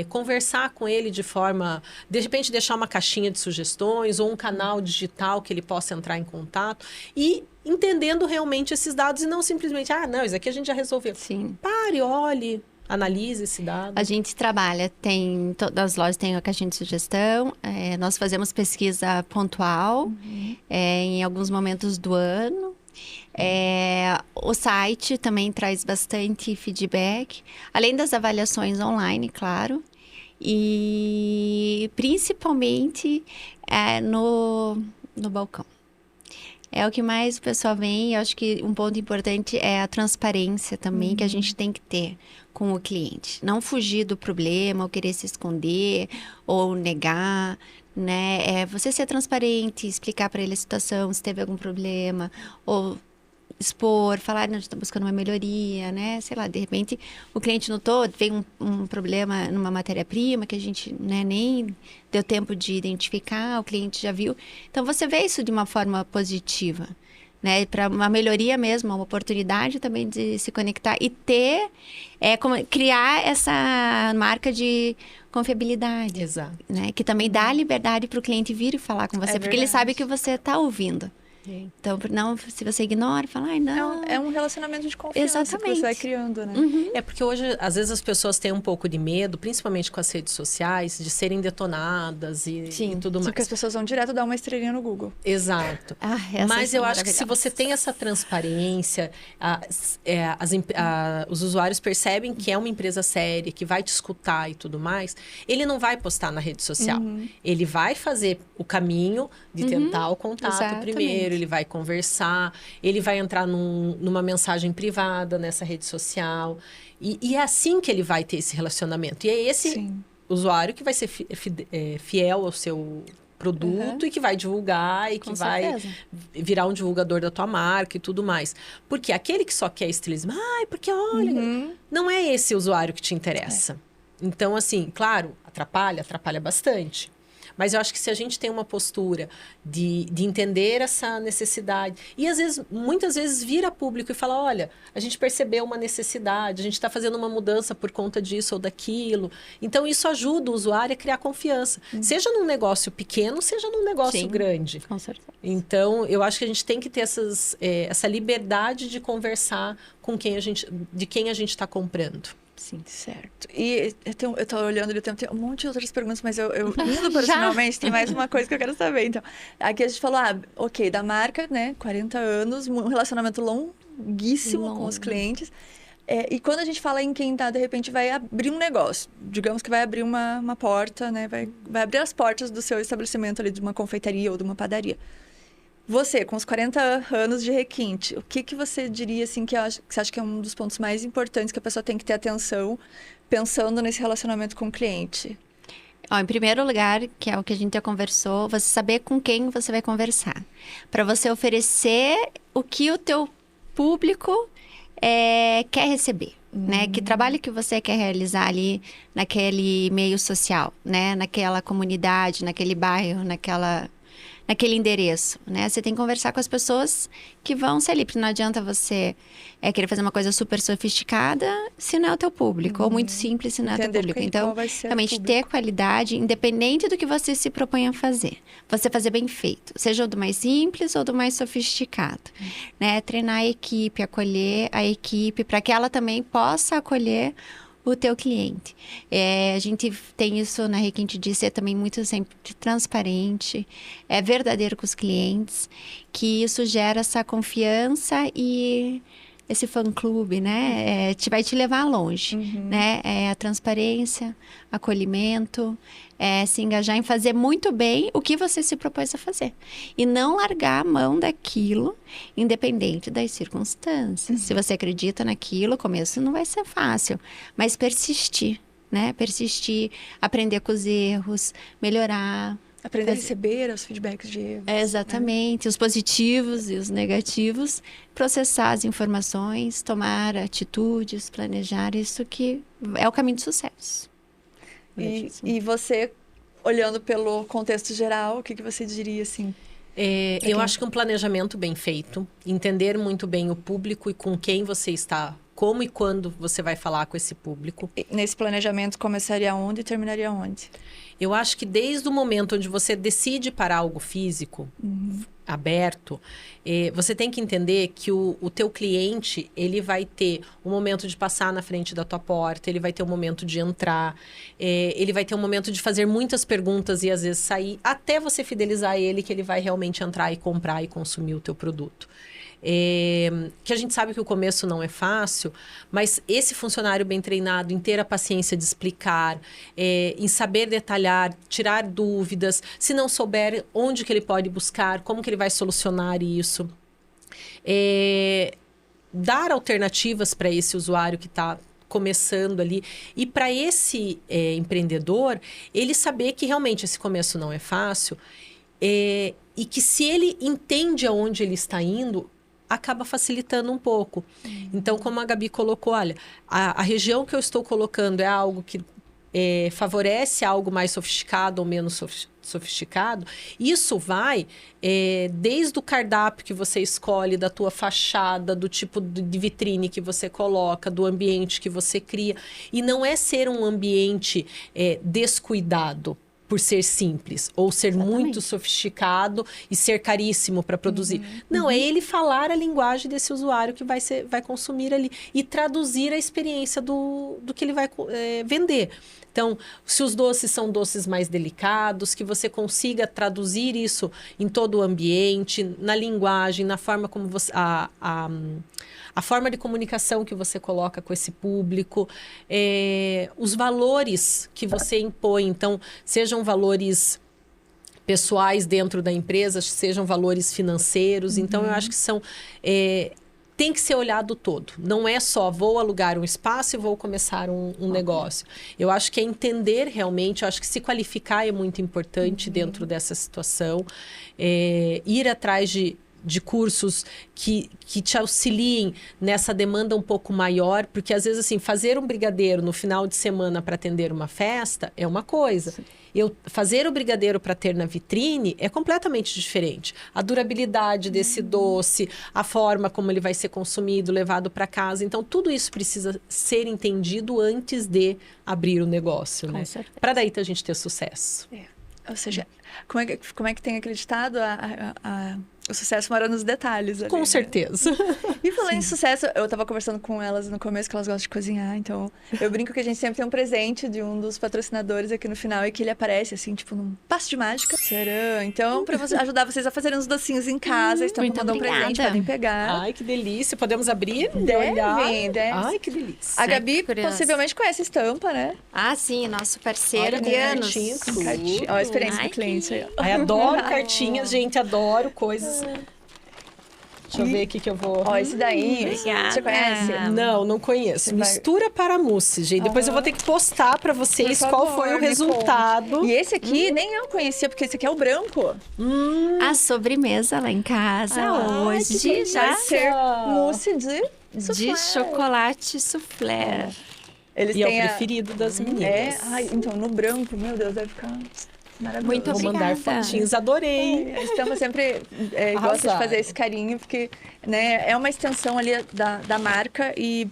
conversar com ele de forma... De repente, deixar uma caixinha de sugestões ou um canal digital que ele possa entrar em contato e entendendo realmente esses dados e não simplesmente, não, isso aqui a gente já resolveu. Sim. Pare, olhe, analise esse dado. A gente trabalha, todas as lojas têm a caixinha de sugestão, nós fazemos pesquisa pontual em alguns momentos do ano. O site também traz bastante feedback, além das avaliações online, claro, e principalmente no balcão. É o que mais o pessoal vem. Eu acho que um ponto importante é a transparência também, que a gente tem que ter com o cliente. Não fugir do problema, ou querer se esconder, ou negar, né? Você ser transparente, explicar para ele a situação, se teve algum problema, ou expor, falar, não, a gente está buscando uma melhoria, né? Sei lá, de repente o cliente notou, veio um problema numa matéria-prima que a gente nem deu tempo de identificar, o cliente já viu. Então, você vê isso de uma forma positiva, né? Para uma melhoria mesmo, uma oportunidade também de se conectar e ter, criar essa marca de confiabilidade. Exato. Né? Que também dá liberdade para o cliente vir e falar com você, porque ele sabe que você está ouvindo. Então, não, se você ignora, fala, não... É um relacionamento de confiança. Exatamente. Que você vai criando, né? Porque hoje, às vezes, as pessoas têm um pouco de medo, principalmente com as redes sociais, de serem detonadas e tudo mais. Porque as pessoas vão direto dar uma estrelinha no Google. Exato. Mas eu acho que se você tem essa transparência, os usuários percebem que é uma empresa séria, que vai te escutar e tudo mais, ele não vai postar na rede social. Ele vai fazer o caminho de tentar o contato primeiro, ele vai conversar, ele vai entrar numa mensagem privada nessa rede social. E é assim que ele vai ter esse relacionamento. E é esse usuário que vai ser fiel ao seu produto e que vai divulgar e que vai virar um divulgador da tua marca e tudo mais. Porque aquele que só quer estilismo, porque olha, não é esse usuário que te interessa. Então, assim, claro, atrapalha bastante. Mas eu acho que se a gente tem uma postura de entender essa necessidade, e às vezes, muitas vezes vira público e fala, olha, a gente percebeu uma necessidade, a gente está fazendo uma mudança por conta disso ou daquilo. Então, isso ajuda o usuário a criar confiança. Seja num negócio pequeno, seja num negócio Sim, grande. com certeza. Então, eu acho que a gente tem que ter essa liberdade de conversar com quem de quem a gente está comprando. Sim. Certo. E eu tô olhando ali, tem um monte de outras perguntas, mas eu indo para finalmente, tem mais uma coisa que eu quero saber. Então, aqui a gente falou, ok, da marca, né, 40 anos, um relacionamento longuíssimo com os clientes. E quando a gente fala em quem de repente, vai abrir um negócio, digamos que vai abrir uma porta, né, vai abrir as portas do seu estabelecimento ali, de uma confeitaria ou de uma padaria. Você, com os 40 anos de requinte, o que você diria, assim, que você acha que é um dos pontos mais importantes que a pessoa tem que ter atenção pensando nesse relacionamento com o cliente? Em primeiro lugar, que é o que a gente já conversou, você saber com quem você vai conversar. Para você oferecer o que o teu público quer receber, né? Que trabalho que você quer realizar ali naquele meio social, né? Naquela comunidade, naquele bairro, naquele endereço, né? Você tem que conversar com as pessoas que vão ser ali, porque não adianta você querer fazer uma coisa super sofisticada se não é o teu público, ou muito simples se não é o teu público. Então, realmente ter qualidade, independente do que você se propõe a fazer. Você fazer bem feito, seja do mais simples ou do mais sofisticado, né? Treinar a equipe, acolher a equipe, para que ela também possa acolher o teu cliente. A gente tem isso na Requinte de ser também muito sempre transparente, verdadeiro com os clientes, que isso gera essa confiança e esse fã-clube, né? Vai te levar longe, né? A transparência, acolhimento, se engajar em fazer muito bem o que você se propôs a fazer. E não largar a mão daquilo, independente das circunstâncias. Se você acredita naquilo, o começo não vai ser fácil, mas persistir, né? Persistir, aprender com os erros, melhorar. Aprender a receber os feedbacks de erros. Exatamente, os positivos e os negativos, processar as informações, tomar atitudes, planejar, isso que é o caminho de sucesso. E você, olhando pelo contexto geral, o que você diria, assim? Eu acho que um planejamento bem feito, entender muito bem o público e com quem você está, como e quando você vai falar com esse público. E nesse planejamento começaria onde e terminaria onde? Eu acho que desde o momento onde você decide para algo físico, aberto, você tem que entender que o teu cliente, ele vai ter um momento de passar na frente da tua porta, ele vai ter um momento de entrar, ele vai ter um momento de fazer muitas perguntas e às vezes sair, até você fidelizar ele, que ele vai realmente entrar e comprar e consumir o teu produto. Que a gente sabe que o começo não é fácil, mas esse funcionário bem treinado, em ter a paciência de explicar, em saber detalhar, tirar dúvidas, se não souber onde que ele pode buscar, como que ele vai solucionar isso, dar alternativas para esse usuário que está começando ali, e para esse empreendedor, ele saber que realmente esse começo não é fácil, e que se ele entende aonde ele está indo, acaba facilitando um pouco. Então, como a Gabi colocou, olha, a região que eu estou colocando é algo que favorece algo mais sofisticado ou menos sofisticado. Isso vai desde o cardápio que você escolhe, da tua fachada, do tipo de vitrine que você coloca, do ambiente que você cria. E não é ser um ambiente descuidado por ser simples, ou ser muito sofisticado e ser caríssimo para produzir. Não, é ele falar a linguagem desse usuário que vai consumir ali e traduzir a experiência do que ele vai vender. Então, se os doces são doces mais delicados, que você consiga traduzir isso em todo o ambiente, na linguagem, na forma como você... A forma de comunicação que você coloca com esse público, os valores que você impõe. Então, sejam valores pessoais dentro da empresa, sejam valores financeiros. Então, eu acho que tem que ser olhado todo. Não é só vou alugar um espaço e vou começar um negócio. Eu acho que é entender realmente, eu acho que se qualificar é muito importante dentro dessa situação. Ir atrás de de cursos que te auxiliem nessa demanda um pouco maior, porque às vezes assim, fazer um brigadeiro no final de semana para atender uma festa é uma coisa. Fazer o brigadeiro para ter na vitrine é completamente diferente. A durabilidade desse doce, a forma como ele vai ser consumido, levado para casa. Então, tudo isso precisa ser entendido antes de abrir o negócio, né? Para daí a gente ter sucesso. Ou seja, como é que tem acreditado o sucesso mora nos detalhes. Ali, com né? certeza. E falando em sucesso, eu tava conversando com elas no começo, que elas gostam de cozinhar, então eu brinco que a gente sempre tem um presente de um dos patrocinadores aqui no final e que ele aparece assim, tipo, num passo de mágica. Tcharam! Então, pra ajudar vocês a fazerem uns docinhos em casa, estão mandando um presente, podem pegar. Ai, que delícia. Podemos abrir? Deve. Ai, que delícia. A Gabi possivelmente conhece a estampa, né? Ah, sim, nosso parceiro de Olha, anos. Olha a experiência do cliente aí. Ai, adoro cartinhas, gente, adoro coisas. Deixa eu ver aqui que eu vou... Ó, esse daí, você conhece? Não conheço. Mistura para mousse, gente. Depois eu vou ter que postar para vocês qual foi o resultado. E esse aqui, nem eu conhecia, porque esse aqui é o branco. A sobremesa lá em casa hoje já vai ser mousse de chocolate soufflé. Eles e têm é o preferido das meninas. Ai, então, no branco, meu Deus, deve ficar... maravilhoso. Muito Vou obrigada. mandar fotinhos, adorei. A estampa sempre gosta de fazer esse carinho, porque né, é uma extensão ali da marca e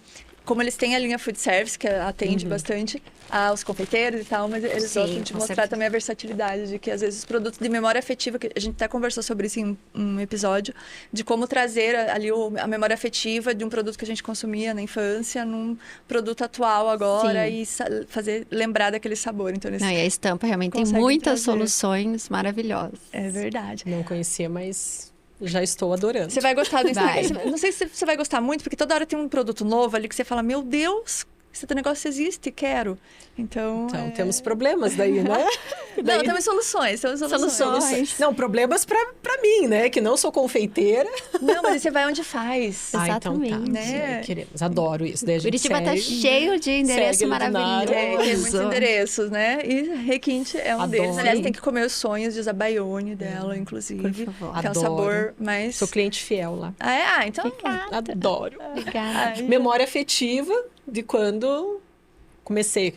como eles têm a linha food service, que atende bastante aos confeiteiros e tal, mas eles gostam de mostrar também a versatilidade, de que às vezes os produtos de memória afetiva, que a gente até conversou sobre isso em um episódio, de como trazer ali a memória afetiva de um produto que a gente consumia na infância num produto atual agora e fazer lembrar daquele sabor. Então, e a estampa realmente tem muitas soluções maravilhosas. É verdade. Não conhecia, mas... já estou adorando. Você vai gostar do Instagram. Não sei se você vai gostar muito, porque toda hora tem um produto novo ali que você fala, meu Deus, esse negócio existe, quero. Então temos problemas daí, né? Não, temos soluções. Não, problemas pra mim, né? Que não sou confeiteira. Não, mas você vai onde faz. Exatamente. Então tá. Né? Queremos, adoro isso. Daí a gente Curitiba tá cheio de endereços maravilhosos. Tem muitos endereços, né? E Requinte é um deles. Aliás, tem que comer os sonhos de Zabaione dela, inclusive. Por favor. Que é um sabor mais... Sou cliente fiel lá. Então... Adoro. Obrigada. Memória afetiva de quando comecei...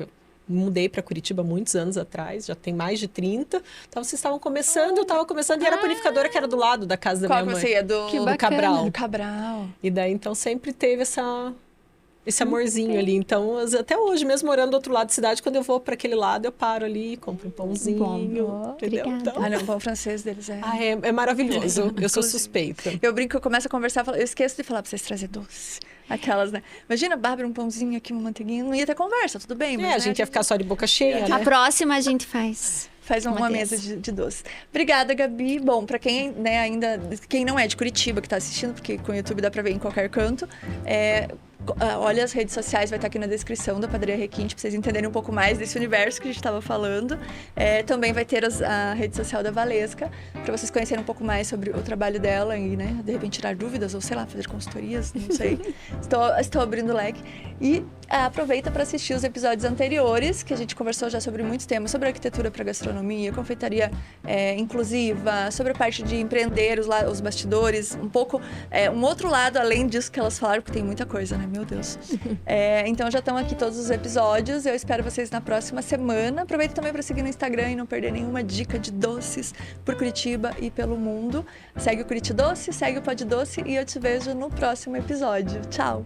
Mudei para Curitiba muitos anos atrás, já tem mais de 30. Então, vocês estavam começando, eu estava começando. E era a panificadora que era do lado da casa da minha mãe. Qual você ia? Do Cabral. Do Cabral. E daí, então, sempre teve esse amorzinho ali. Então, até hoje, mesmo morando do outro lado da cidade, quando eu vou para aquele lado, eu paro ali, compro um pãozinho. Entendeu? Então... não, o pão francês deles é... é maravilhoso. Eu sou suspeita. Eu brinco, eu começo a conversar, eu esqueço de falar para vocês trazer doce. Aquelas, né? Imagina, Bárbara, um pãozinho aqui, uma manteiguinha, não ia ter conversa, tudo bem. Mas, a gente ia ficar só de boca cheia, né? A próxima a gente faz. Faz uma mesa de doce. Obrigada, Gabi. Bom, para quem quem não é de Curitiba, que tá assistindo, porque com o YouTube dá para ver em qualquer canto, olha as redes sociais, vai estar aqui na descrição da Padaria Requinte, para vocês entenderem um pouco mais desse universo que a gente estava falando. Também vai ter a rede social da Valesca, para vocês conhecerem um pouco mais sobre o trabalho dela e, né, de repente tirar dúvidas, ou sei lá, fazer consultorias, não sei. Estou abrindo o leque. E aproveita para assistir os episódios anteriores, que a gente conversou já sobre muitos temas, sobre arquitetura para gastronomia, confeitaria inclusiva, sobre a parte de empreender, os bastidores, um pouco, um outro lado além disso que elas falaram, porque tem muita coisa, né? Meu Deus. Então já estão aqui todos os episódios, eu espero vocês na próxima semana. Aproveita também para seguir no Instagram e não perder nenhuma dica de doces por Curitiba e pelo mundo. Segue o Curitidoce, segue o Pod Doce e eu te vejo no próximo episódio. Tchau!